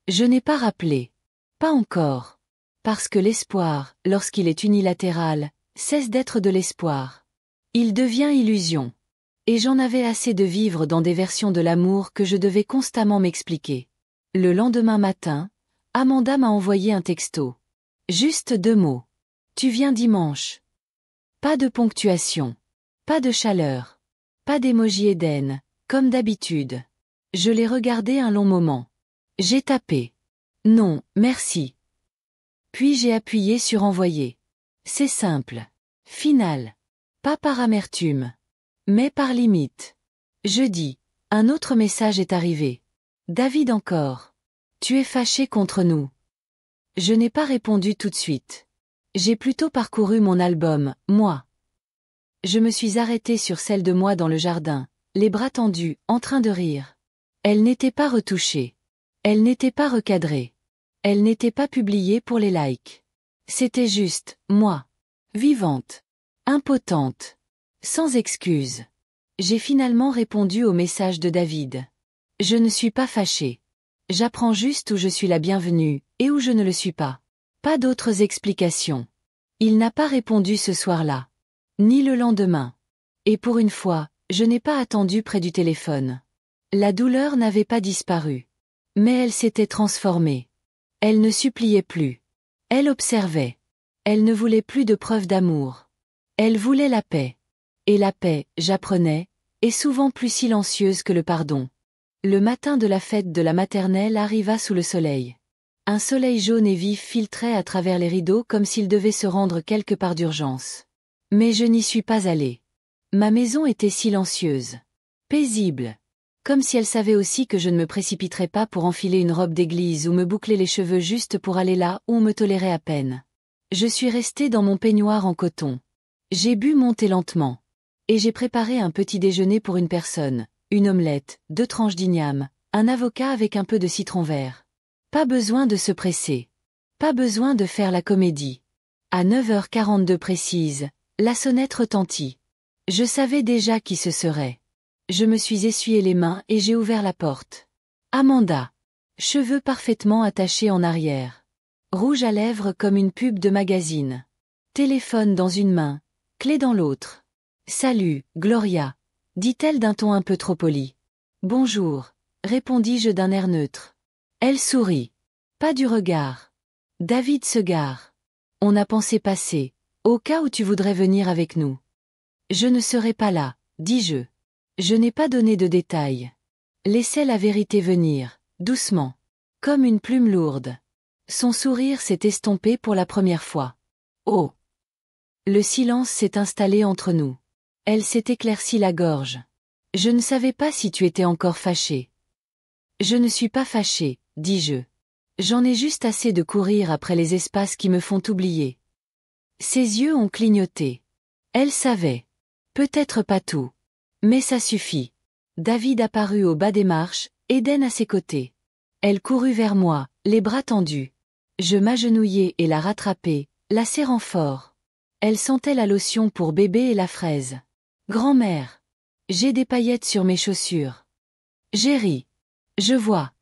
Je n'ai pas rappelé. Pas encore. Parce que l'espoir, lorsqu'il est unilatéral, cesse d'être de l'espoir. Il devient illusion. Et j'en avais assez de vivre dans des versions de l'amour que je devais constamment m'expliquer. Le lendemain matin, Amanda m'a envoyé un texto. Juste 2 mots. Tu viens dimanche. Pas de ponctuation. Pas de chaleur. Pas d'émoji Eden, comme d'habitude. Je l'ai regardé un long moment. J'ai tapé. Non, merci. Puis j'ai appuyé sur envoyer. C'est simple. Final. Pas par amertume. Mais par limite. Jeudi, un autre message est arrivé. David encore. Tu es fâché contre nous. Je n'ai pas répondu tout de suite. J'ai plutôt parcouru mon album, moi. Je me suis arrêtée sur celle de moi dans le jardin, les bras tendus, en train de rire. Elle n'était pas retouchée. Elle n'était pas recadrée. Elle n'était pas publiée pour les likes. C'était juste, moi. Vivante. Impotente. Sans excuse. J'ai finalement répondu au message de David. Je ne suis pas fâchée. J'apprends juste où je suis la bienvenue, et où je ne le suis pas. Pas d'autres explications. Il n'a pas répondu ce soir-là. Ni le lendemain. Et pour une fois, je n'ai pas attendu près du téléphone. La douleur n'avait pas disparu. Mais elle s'était transformée. Elle ne suppliait plus. Elle observait. Elle ne voulait plus de preuves d'amour. Elle voulait la paix. Et la paix, j'apprenais, est souvent plus silencieuse que le pardon. Le matin de la fête de la maternelle arriva sous le soleil. Un soleil jaune et vif filtrait à travers les rideaux comme s'il devait se rendre quelque part d'urgence. Mais je n'y suis pas allée. Ma maison était silencieuse. Paisible. Comme si elle savait aussi que je ne me précipiterais pas pour enfiler une robe d'église ou me boucler les cheveux juste pour aller là où on me tolérait à peine. Je suis restée dans mon peignoir en coton. J'ai bu mon thé lentement. Et j'ai préparé un petit déjeuner pour une personne, une omelette, 2 tranches d'igname, un avocat avec un peu de citron vert. Pas besoin de se presser. Pas besoin de faire la comédie. À 9h42 précise, la sonnette retentit. Je savais déjà qui ce serait. Je me suis essuyé les mains et j'ai ouvert la porte. Amanda. Cheveux parfaitement attachés en arrière. Rouge à lèvres comme une pub de magazine. Téléphone dans une main, clé dans l'autre. Salut, Gloria, dit-elle d'un ton un peu trop poli. Bonjour, répondis-je d'un air neutre. Elle sourit. Pas du regard. David se gare. On a pensé passer, au cas où tu voudrais venir avec nous. Je ne serai pas là, dis-je. Je n'ai pas donné de détails. Laissais la vérité venir, doucement. Comme une plume lourde. Son sourire s'est estompé pour la première fois. Oh! Le silence s'est installé entre nous. Elle s'est éclaircie la gorge. Je ne savais pas si tu étais encore fâché. Je ne suis pas fâché, dis-je. J'en ai juste assez de courir après les espaces qui me font oublier. Ses yeux ont clignoté. Elle savait. Peut-être pas tout. Mais ça suffit. David apparut au bas des marches, Eden à ses côtés. Elle courut vers moi, les bras tendus. Je m'agenouillai et la rattrapai, la serrant fort. Elle sentait la lotion pour bébé et la fraise. Grand-mère. J'ai des paillettes sur mes chaussures. J'ai ri. Je vois.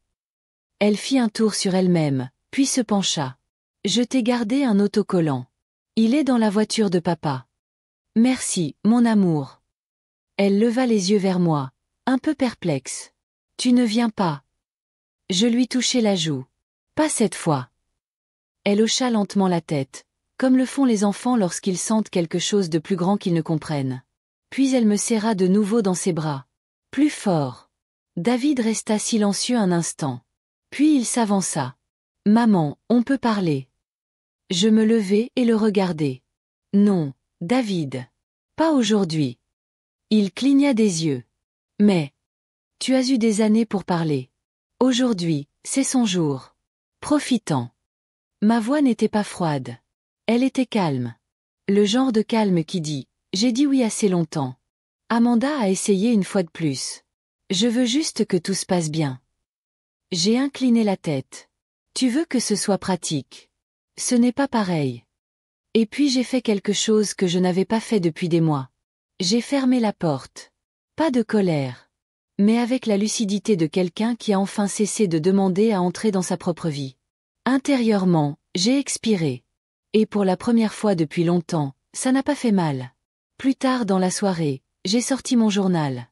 Elle fit un tour sur elle-même, puis se pencha. Je t'ai gardé un autocollant. Il est dans la voiture de papa. Merci, mon amour. Elle leva les yeux vers moi, un peu perplexe. Tu ne viens pas. Je lui touchai la joue. Pas cette fois. Elle hocha lentement la tête, comme le font les enfants lorsqu'ils sentent quelque chose de plus grand qu'ils ne comprennent. Puis elle me serra de nouveau dans ses bras. Plus fort. David resta silencieux un instant. Puis il s'avança. Maman, on peut parler. Je me levai et le regardai. Non, David. Pas aujourd'hui. Il cligna des yeux. Mais. Tu as eu des années pour parler. Aujourd'hui, c'est son jour. Profitant. Ma voix n'était pas froide. Elle était calme. Le genre de calme qui dit « J'ai dit oui assez longtemps. Amanda a essayé une fois de plus. Je veux juste que tout se passe bien. » J'ai incliné la tête. Tu veux que ce soit pratique. Ce n'est pas pareil. Et puis j'ai fait quelque chose que je n'avais pas fait depuis des mois. J'ai fermé la porte. Pas de colère. Mais avec la lucidité de quelqu'un qui a enfin cessé de demander à entrer dans sa propre vie. Intérieurement, j'ai expiré. Et pour la première fois depuis longtemps, ça n'a pas fait mal. Plus tard dans la soirée, j'ai sorti mon journal.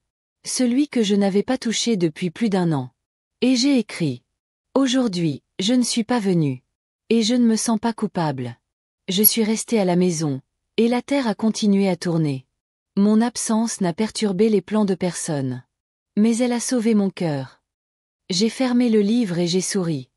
Celui que je n'avais pas touché depuis plus d'1 an. Et j'ai écrit. Aujourd'hui, je ne suis pas venu. Et je ne me sens pas coupable. Je suis resté à la maison, et la terre a continué à tourner. Mon absence n'a perturbé les plans de personne. Mais elle a sauvé mon cœur. J'ai fermé le livre et j'ai souri.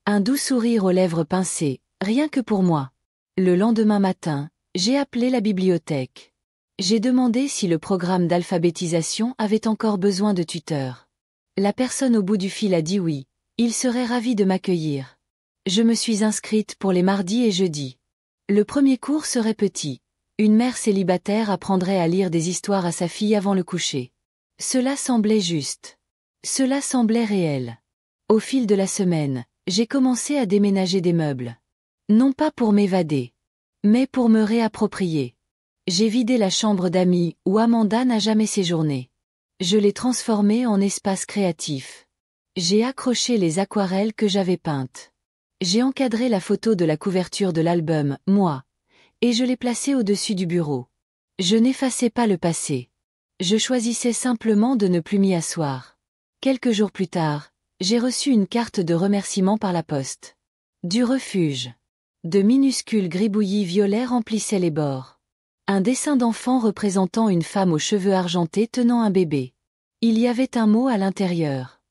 Un doux sourire aux lèvres pincées, rien que pour moi. Le lendemain matin, j'ai appelé la bibliothèque. J'ai demandé si le programme d'alphabétisation avait encore besoin de tuteurs. La personne au bout du fil a dit oui, il serait ravi de m'accueillir. Je me suis inscrite pour les mardis et jeudis. Le premier cours serait petit. Une mère célibataire apprendrait à lire des histoires à sa fille avant le coucher. Cela semblait juste. Cela semblait réel. Au fil de la semaine, j'ai commencé à déménager des meubles. Non pas pour m'évader, mais pour me réapproprier. J'ai vidé la chambre d'amis où Amanda n'a jamais séjourné. Je l'ai transformée en espace créatif. J'ai accroché les aquarelles que j'avais peintes. J'ai encadré la photo de la couverture de l'album « Moi », et je l'ai placée au-dessus du bureau. Je n'effaçais pas le passé. Je choisissais simplement de ne plus m'y asseoir. Quelques jours plus tard, j'ai reçu une carte de remerciement par la poste. Du refuge. De minuscules gribouillis violets remplissaient les bords. Un dessin d'enfant représentant une femme aux cheveux argentés tenant un bébé. Il y avait un mot à l'intérieur.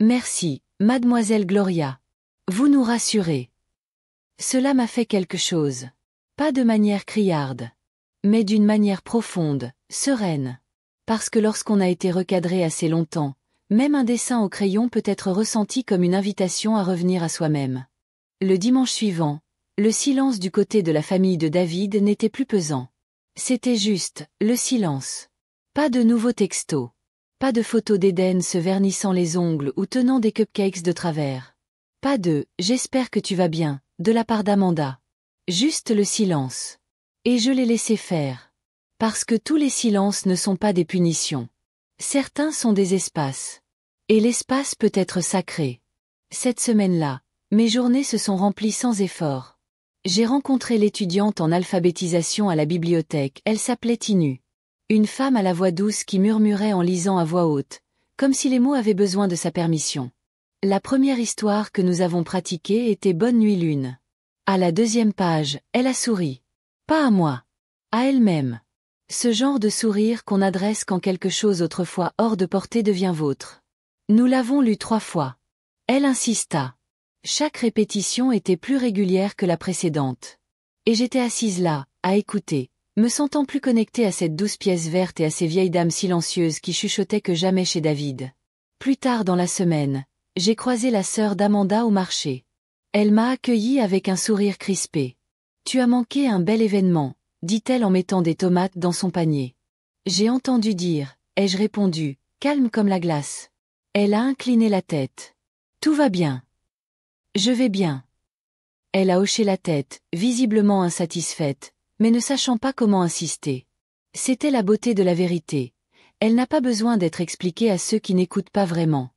Merci, mademoiselle Gloria. Vous nous rassurez. Cela m'a fait quelque chose. Pas de manière criarde. Mais d'une manière profonde, sereine. Parce que lorsqu'on a été recadré assez longtemps, même un dessin au crayon peut être ressenti comme une invitation à revenir à soi-même. Le dimanche suivant, le silence du côté de la famille de David n'était plus pesant. C'était juste, le silence. Pas de nouveaux textos. Pas de photos d'Eden se vernissant les ongles ou tenant des cupcakes de travers. Pas de « j'espère que tu vas bien » de la part d'Amanda. Juste le silence. Et je l'ai laissé faire. Parce que tous les silences ne sont pas des punitions. Certains sont des espaces. Et l'espace peut être sacré. Cette semaine-là, mes journées se sont remplies sans effort. J'ai rencontré l'étudiante en alphabétisation à la bibliothèque, elle s'appelait Tinu. Une femme à la voix douce qui murmurait en lisant à voix haute, comme si les mots avaient besoin de sa permission. La première histoire que nous avons pratiquée était Bonne nuit lune. À la 2e page, elle a souri. Pas à moi. À elle-même. Ce genre de sourire qu'on adresse quand quelque chose autrefois hors de portée devient vôtre. Nous l'avons lu 3 fois. Elle insista. Chaque répétition était plus régulière que la précédente. Et j'étais assise là, à écouter, me sentant plus connectée à cette douce pièce verte et à ces vieilles dames silencieuses qui chuchotaient que jamais chez David. Plus tard dans la semaine, j'ai croisé la sœur d'Amanda au marché. Elle m'a accueillie avec un sourire crispé. « Tu as manqué un bel événement », dit-elle en mettant des tomates dans son panier. J'ai entendu dire, ai-je répondu, calme comme la glace. Elle a incliné la tête. « Tout va bien. » « Je vais bien. » Elle a hoché la tête, visiblement insatisfaite, mais ne sachant pas comment insister. C'était la beauté de la vérité. Elle n'a pas besoin d'être expliquée à ceux qui n'écoutent pas vraiment.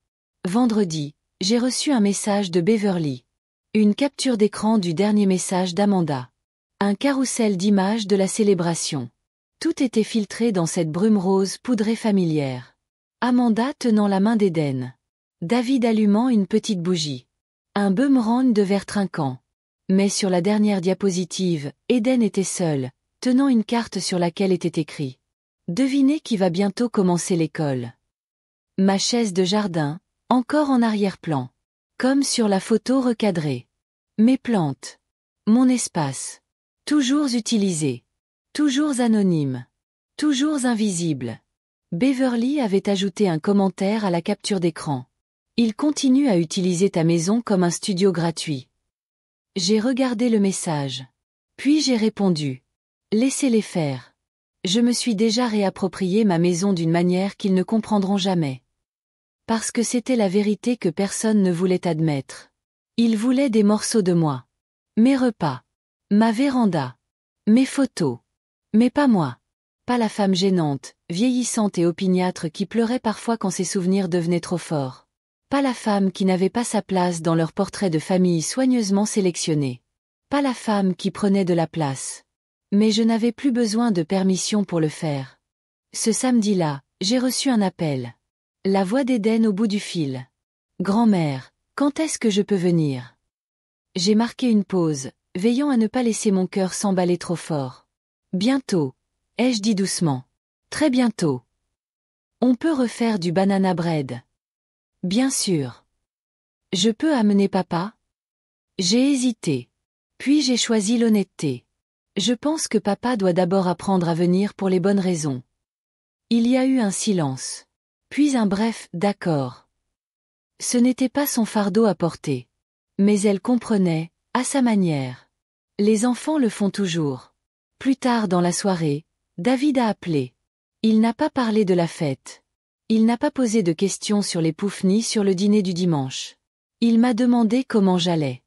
Vendredi, j'ai reçu un message de Beverly. Une capture d'écran du dernier message d'Amanda. Un carrousel d'images de la célébration. Tout était filtré dans cette brume rose poudrée familière. Amanda tenant la main d'Eden. David allumant une petite bougie. Un boomerang de verre trinquant. Mais sur la dernière diapositive, Eden était seule, tenant une carte sur laquelle était écrit « Devinez qui va bientôt commencer l'école ». Ma chaise de jardin, encore en arrière-plan. Comme sur la photo recadrée. Mes plantes. Mon espace. Toujours utilisé. Toujours anonyme. Toujours invisible. Beverly avait ajouté un commentaire à la capture d'écran. Il continue à utiliser ta maison comme un studio gratuit. J'ai regardé le message. Puis j'ai répondu. Laissez-les faire. Je me suis déjà réapproprié ma maison d'une manière qu'ils ne comprendront jamais. Parce que c'était la vérité que personne ne voulait admettre. Ils voulaient des morceaux de moi. Mes repas. Ma véranda. Mes photos. Mais pas moi. Pas la femme gênante, vieillissante et opiniâtre qui pleurait parfois quand ses souvenirs devenaient trop forts. Pas la femme qui n'avait pas sa place dans leur portrait de famille soigneusement sélectionné. Pas la femme qui prenait de la place. Mais je n'avais plus besoin de permission pour le faire. Ce samedi-là, j'ai reçu un appel. La voix d'Eden au bout du fil. Grand-mère, quand est-ce que je peux venir? J'ai marqué une pause, veillant à ne pas laisser mon cœur s'emballer trop fort. Bientôt, ai-je dit doucement. Très bientôt. On peut refaire du banana bread. Bien sûr. Je peux amener papa? J'ai hésité. Puis j'ai choisi l'honnêteté. Je pense que papa doit d'abord apprendre à venir pour les bonnes raisons. Il y a eu un silence. Puis un bref « d'accord ». Ce n'était pas son fardeau à porter. Mais elle comprenait, à sa manière. Les enfants le font toujours. Plus tard dans la soirée, David a appelé. Il n'a pas parlé de la fête. Il n'a pas posé de questions sur les poufs ni sur le dîner du dimanche. Il m'a demandé comment j'allais.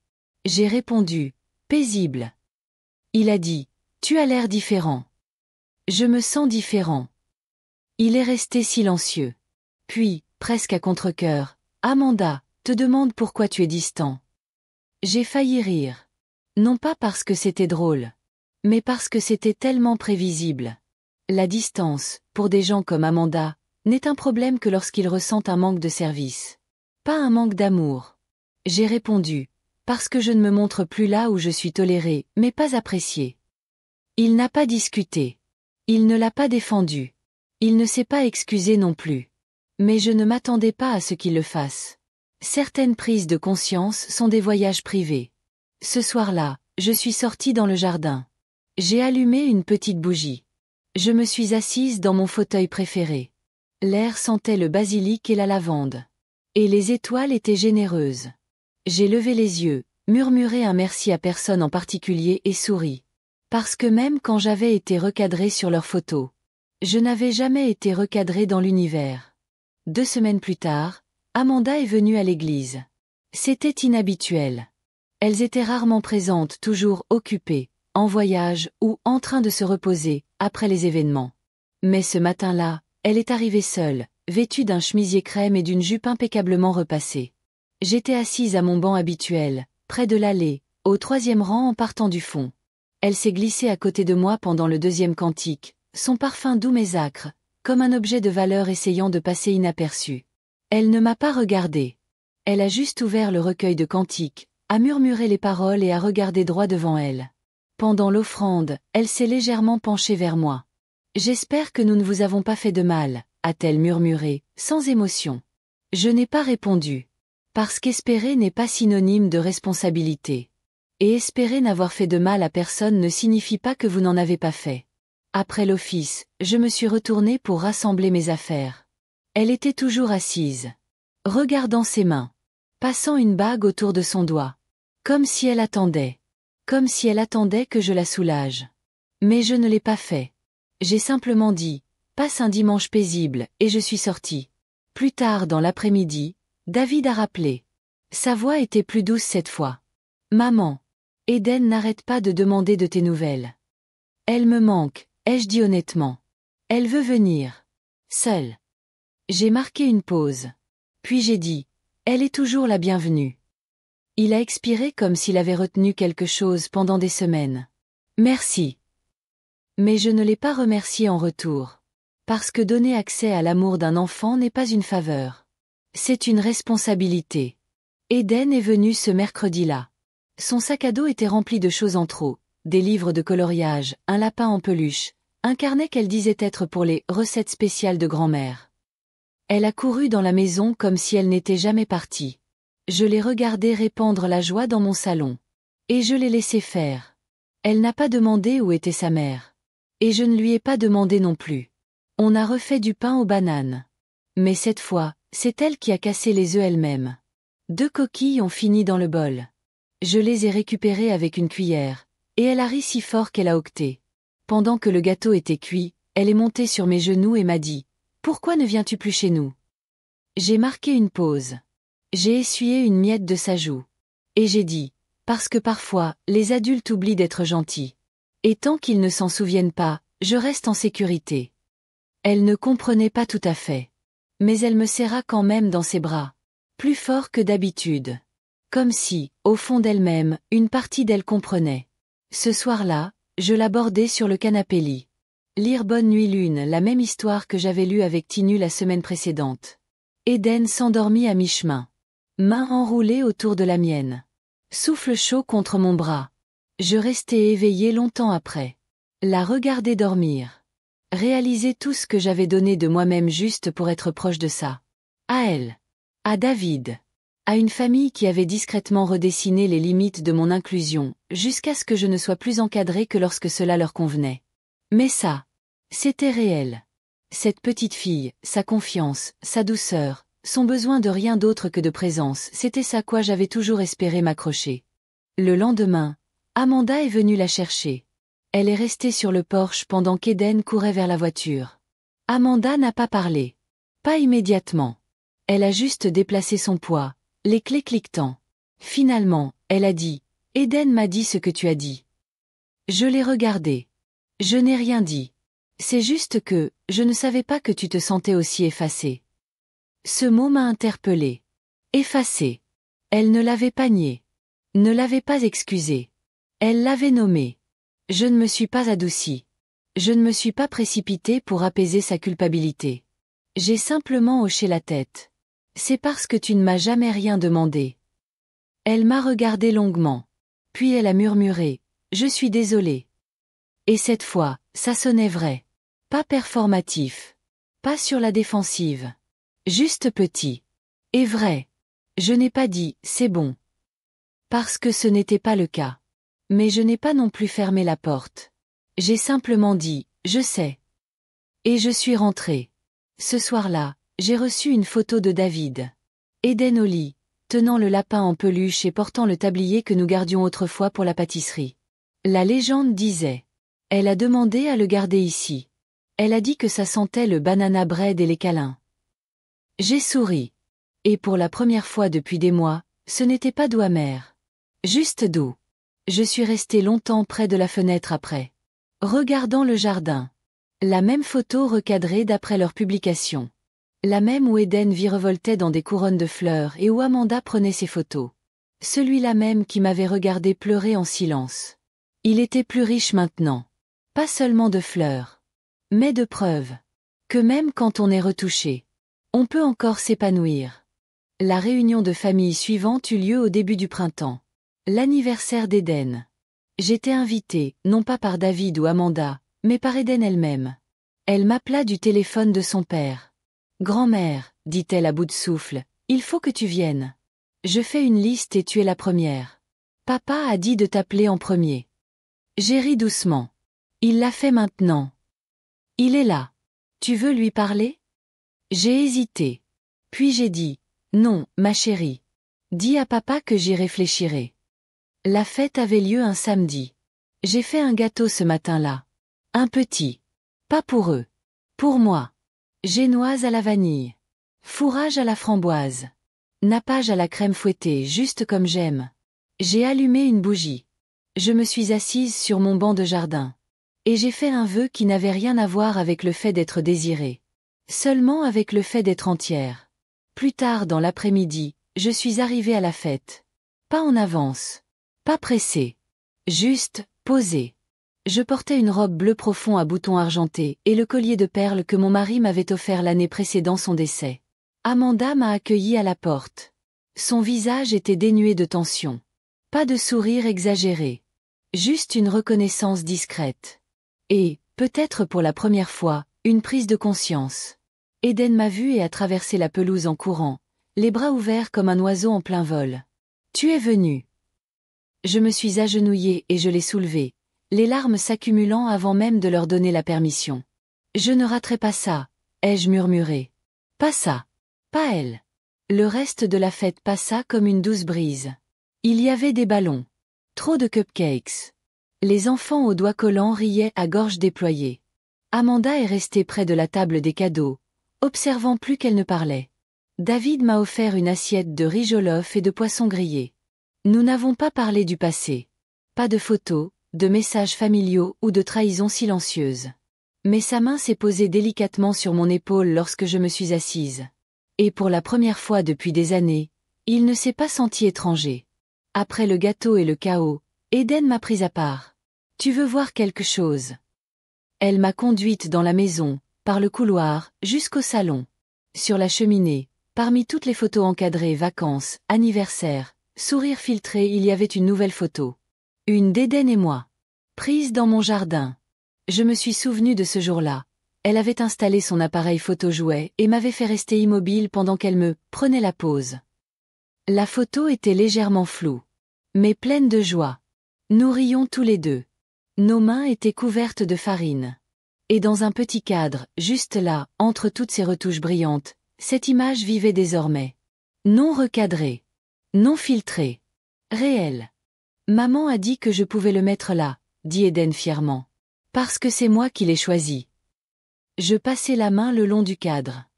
J'ai répondu, paisible. Il a dit, tu as l'air différent. Je me sens différent. Il est resté silencieux. Puis, presque à contre-cœur, Amanda, te demande pourquoi tu es distant. J'ai failli rire. Non pas parce que c'était drôle. Mais parce que c'était tellement prévisible. La distance, pour des gens comme Amanda, n'est un problème que lorsqu'ils ressentent un manque de service. Pas un manque d'amour. J'ai répondu, parce que je ne me montre plus là où je suis tolérée, mais pas appréciée. Il n'a pas discuté. Il ne l'a pas défendu. Il ne s'est pas excusé non plus. Mais je ne m'attendais pas à ce qu'il le fasse. Certaines prises de conscience sont des voyages privés. Ce soir-là, je suis sortie dans le jardin. J'ai allumé une petite bougie. Je me suis assise dans mon fauteuil préféré. L'air sentait le basilic et la lavande. Et les étoiles étaient généreuses. J'ai levé les yeux, murmuré un merci à personne en particulier et souri. Parce que même quand j'avais été recadrée sur leurs photos, je n'avais jamais été recadrée dans l'univers. 2 semaines plus tard, Amanda est venue à l'église. C'était inhabituel. Elles étaient rarement présentes, toujours occupées, en voyage ou en train de se reposer, après les événements. Mais ce matin-là, elle est arrivée seule, vêtue d'un chemisier crème et d'une jupe impeccablement repassée. J'étais assise à mon banc habituel, près de l'allée, au 3e rang en partant du fond. Elle s'est glissée à côté de moi pendant le 2e cantique, son parfum doux mais âcre, comme un objet de valeur essayant de passer inaperçu. Elle ne m'a pas regardé. Elle a juste ouvert le recueil de cantiques, a murmuré les paroles et a regardé droit devant elle. Pendant l'offrande, elle s'est légèrement penchée vers moi. « J'espère que nous ne vous avons pas fait de mal », a-t-elle murmuré, sans émotion. Je n'ai pas répondu. Parce qu'espérer n'est pas synonyme de responsabilité. Et espérer n'avoir fait de mal à personne ne signifie pas que vous n'en avez pas fait. Après l'office, je me suis retournée pour rassembler mes affaires. Elle était toujours assise. Regardant ses mains. Passant une bague autour de son doigt. Comme si elle attendait. Comme si elle attendait que je la soulage. Mais je ne l'ai pas fait. J'ai simplement dit, passe un dimanche paisible, et je suis sortie. Plus tard dans l'après-midi, David a rappelé. Sa voix était plus douce cette fois. Maman. Eden n'arrête pas de demander de tes nouvelles. Elle me manque. Ai-je dit honnêtement. Elle veut venir. Seule. J'ai marqué une pause. Puis j'ai dit, elle est toujours la bienvenue. Il a expiré comme s'il avait retenu quelque chose pendant des semaines. Merci. Mais je ne l'ai pas remercié en retour. Parce que donner accès à l'amour d'un enfant n'est pas une faveur. C'est une responsabilité. Eden est venue ce mercredi-là. Son sac à dos était rempli de choses en trop, des livres de coloriage, un lapin en peluche, un carnet qu'elle disait être pour les recettes spéciales de grand-mère. Elle a couru dans la maison comme si elle n'était jamais partie. Je l'ai regardée répandre la joie dans mon salon. Et je l'ai laissée faire. Elle n'a pas demandé où était sa mère. Et je ne lui ai pas demandé non plus. On a refait du pain aux bananes. Mais cette fois, c'est elle qui a cassé les œufs elle-même. 2 coquilles ont fini dans le bol. Je les ai récupérées avec une cuillère, et elle a ri si fort qu'elle a octé. Pendant que le gâteau était cuit, elle est montée sur mes genoux et m'a dit « Pourquoi ne viens-tu plus chez nous ?» J'ai marqué une pause. J'ai essuyé une miette de sa joue. Et j'ai dit « Parce que parfois, les adultes oublient d'être gentils. Et tant qu'ils ne s'en souviennent pas, je reste en sécurité. » Elle ne comprenait pas tout à fait. Mais elle me serra quand même dans ses bras. Plus fort que d'habitude. Comme si, au fond d'elle-même, une partie d'elle comprenait. Ce soir-là, je l'abordais sur le canapé-lit. Lire Bonne nuit lune, la même histoire que j'avais lue avec Tinu la semaine précédente. Eden s'endormit à mi-chemin. Main enroulée autour de la mienne. Souffle chaud contre mon bras. Je restais éveillée longtemps après. La regarder dormir. Réaliser tout ce que j'avais donné de moi-même juste pour être proche de ça. À elle. À David. À une famille qui avait discrètement redessiné les limites de mon inclusion, jusqu'à ce que je ne sois plus encadrée que lorsque cela leur convenait. Mais ça, c'était réel. Cette petite fille, sa confiance, sa douceur, son besoin de rien d'autre que de présence, c'était ça à quoi j'avais toujours espéré m'accrocher. Le lendemain, Amanda est venue la chercher. Elle est restée sur le porche pendant qu'Eden courait vers la voiture. Amanda n'a pas parlé. Pas immédiatement. Elle a juste déplacé son poids, les clés cliquetant. Finalement, elle a dit « Eden m'a dit ce que tu as dit. » Je l'ai regardé. Je n'ai rien dit. C'est juste que, je ne savais pas que tu te sentais aussi effacée. Ce mot m'a interpellée. Effacée. Elle ne l'avait pas nié. Ne l'avait pas excusée. Elle l'avait nommé. Je ne me suis pas adoucie. Je ne me suis pas précipitée pour apaiser sa culpabilité. J'ai simplement hoché la tête. C'est parce que tu ne m'as jamais rien demandé. Elle m'a regardé longuement. Puis elle a murmuré « Je suis désolée ». Et cette fois, ça sonnait vrai. Pas performatif. Pas sur la défensive. Juste petit. Et vrai. Je n'ai pas dit « c'est bon ». Parce que ce n'était pas le cas. Mais je n'ai pas non plus fermé la porte. J'ai simplement dit « je sais ». Et je suis rentrée. Ce soir-là, j'ai reçu une photo de David. Eden au lit, tenant le lapin en peluche et portant le tablier que nous gardions autrefois pour la pâtisserie. La légende disait. Elle a demandé à le garder ici. Elle a dit que ça sentait le banana bread et les câlins. J'ai souri. Et pour la première fois depuis des mois, ce n'était pas doux amer. Juste doux. Je suis restée longtemps près de la fenêtre après. Regardant le jardin. La même photo recadrée d'après leur publication. La même où Eden virevoltait dans des couronnes de fleurs et où Amanda prenait ses photos. Celui-là même qui m'avait regardé pleurer en silence. Il était plus riche maintenant. Pas seulement de fleurs. Mais de preuves. Que même quand on est retouché, on peut encore s'épanouir. La réunion de famille suivante eut lieu au début du printemps. L'anniversaire d'Eden. J'étais invitée, non pas par David ou Amanda, mais par Eden elle-même. Elle m'appela du téléphone de son père. « Grand-mère, dit-elle à bout de souffle, il faut que tu viennes. Je fais une liste et tu es la première. Papa a dit de t'appeler en premier. » J'ai ri doucement. Il l'a fait maintenant. Il est là. Tu veux lui parler? J'ai hésité. Puis j'ai dit, non, ma chérie. Dis à papa que j'y réfléchirai. La fête avait lieu un samedi. J'ai fait un gâteau ce matin-là. Un petit. Pas pour eux. Pour moi. Génoise à la vanille. Fourrage à la framboise. Nappage à la crème fouettée, juste comme j'aime. J'ai allumé une bougie. Je me suis assise sur mon banc de jardin. Et j'ai fait un vœu qui n'avait rien à voir avec le fait d'être désirée. Seulement avec le fait d'être entière. Plus tard dans l'après-midi, je suis arrivée à la fête. Pas en avance. Pas pressée. Juste, posée. Je portais une robe bleu profond à boutons argentés et le collier de perles que mon mari m'avait offert l'année précédant son décès. Amanda m'a accueillie à la porte. Son visage était dénué de tension. Pas de sourire exagéré. Juste une reconnaissance discrète. Et, peut-être pour la première fois, une prise de conscience. Eden m'a vu et a traversé la pelouse en courant, les bras ouverts comme un oiseau en plein vol. « Tu es venu. » Je me suis agenouillée et je l'ai soulevé, les larmes s'accumulant avant même de leur donner la permission. « Je ne raterai pas ça, » ai-je murmuré. « Pas ça. Pas elle. » Le reste de la fête passa comme une douce brise. Il y avait des ballons. Trop de cupcakes. Les enfants aux doigts collants riaient à gorge déployée. Amanda est restée près de la table des cadeaux, observant plus qu'elle ne parlait. David m'a offert une assiette de riz jollof et de poisson grillé. Nous n'avons pas parlé du passé. Pas de photos, de messages familiaux ou de trahisons silencieuses. Mais sa main s'est posée délicatement sur mon épaule lorsque je me suis assise. Et pour la première fois depuis des années, il ne s'est pas senti étranger. Après le gâteau et le chaos, Eden m'a prise à part. « Tu veux voir quelque chose ?» Elle m'a conduite dans la maison, par le couloir, jusqu'au salon. Sur la cheminée, parmi toutes les photos encadrées vacances, anniversaires, sourires filtrés, il y avait une nouvelle photo. Une d'Eden et moi. Prise dans mon jardin. Je me suis souvenue de ce jour-là. Elle avait installé son appareil photo-jouet et m'avait fait rester immobile pendant qu'elle me prenait la pose. La photo était légèrement floue, mais pleine de joie. Nous rions tous les deux. Nos mains étaient couvertes de farine. Et dans un petit cadre, juste là, entre toutes ces retouches brillantes, cette image vivait désormais. Non recadrée. Non filtrée. Réelle. Maman a dit que je pouvais le mettre là, dit Eden fièrement. Parce que c'est moi qui l'ai choisi. Je passai la main le long du cadre.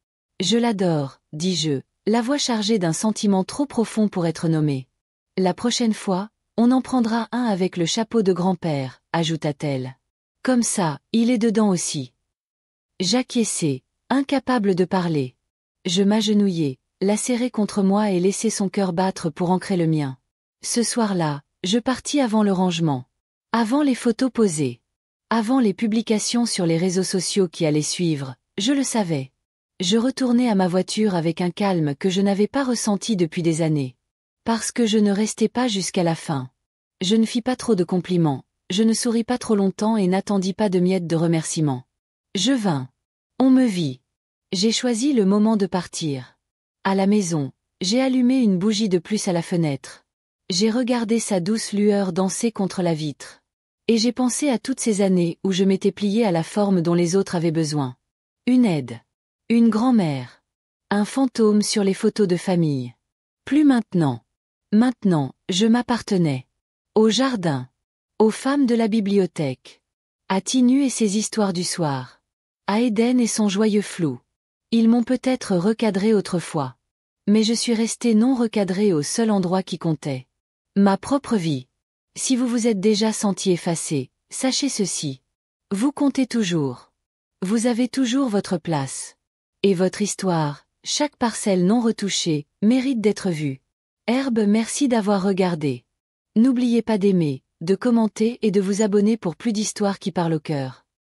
Je l'adore, dis-je, la voix chargée d'un sentiment trop profond pour être nommé. La prochaine fois, on en prendra un avec le chapeau de grand-père, ajouta-t-elle. Comme ça, il est dedans aussi. J'acquiesçai, incapable de parler. Je m'agenouillai, la serrai contre moi et laissai son cœur battre pour ancrer le mien. Ce soir-là, je partis avant le rangement. Avant les photos posées. Avant les publications sur les réseaux sociaux qui allaient suivre, je le savais. Je retournai à ma voiture avec un calme que je n'avais pas ressenti depuis des années. Parce que je ne restai pas jusqu'à la fin. Je ne fis pas trop de compliments, je ne souris pas trop longtemps et n'attendis pas de miettes de remerciements. Je vins. On me vit. J'ai choisi le moment de partir. À la maison, j'ai allumé une bougie de plus à la fenêtre. J'ai regardé sa douce lueur danser contre la vitre. Et j'ai pensé à toutes ces années où je m'étais pliée à la forme dont les autres avaient besoin. Une aide. Une grand-mère. Un fantôme sur les photos de famille. Plus maintenant. Maintenant, je m'appartenais. Au jardin. Aux femmes de la bibliothèque. À Tinu et ses histoires du soir. À Eden et son joyeux flou. Ils m'ont peut-être recadré autrefois. Mais je suis restée non recadrée au seul endroit qui comptait. Ma propre vie. Si vous vous êtes déjà senti effacé, sachez ceci. Vous comptez toujours. Vous avez toujours votre place. Et votre histoire, chaque parcelle non retouchée, mérite d'être vue. Herbe, merci d'avoir regardé. N'oubliez pas d'aimer, de commenter et de vous abonner pour plus d'histoires qui parlent au cœur.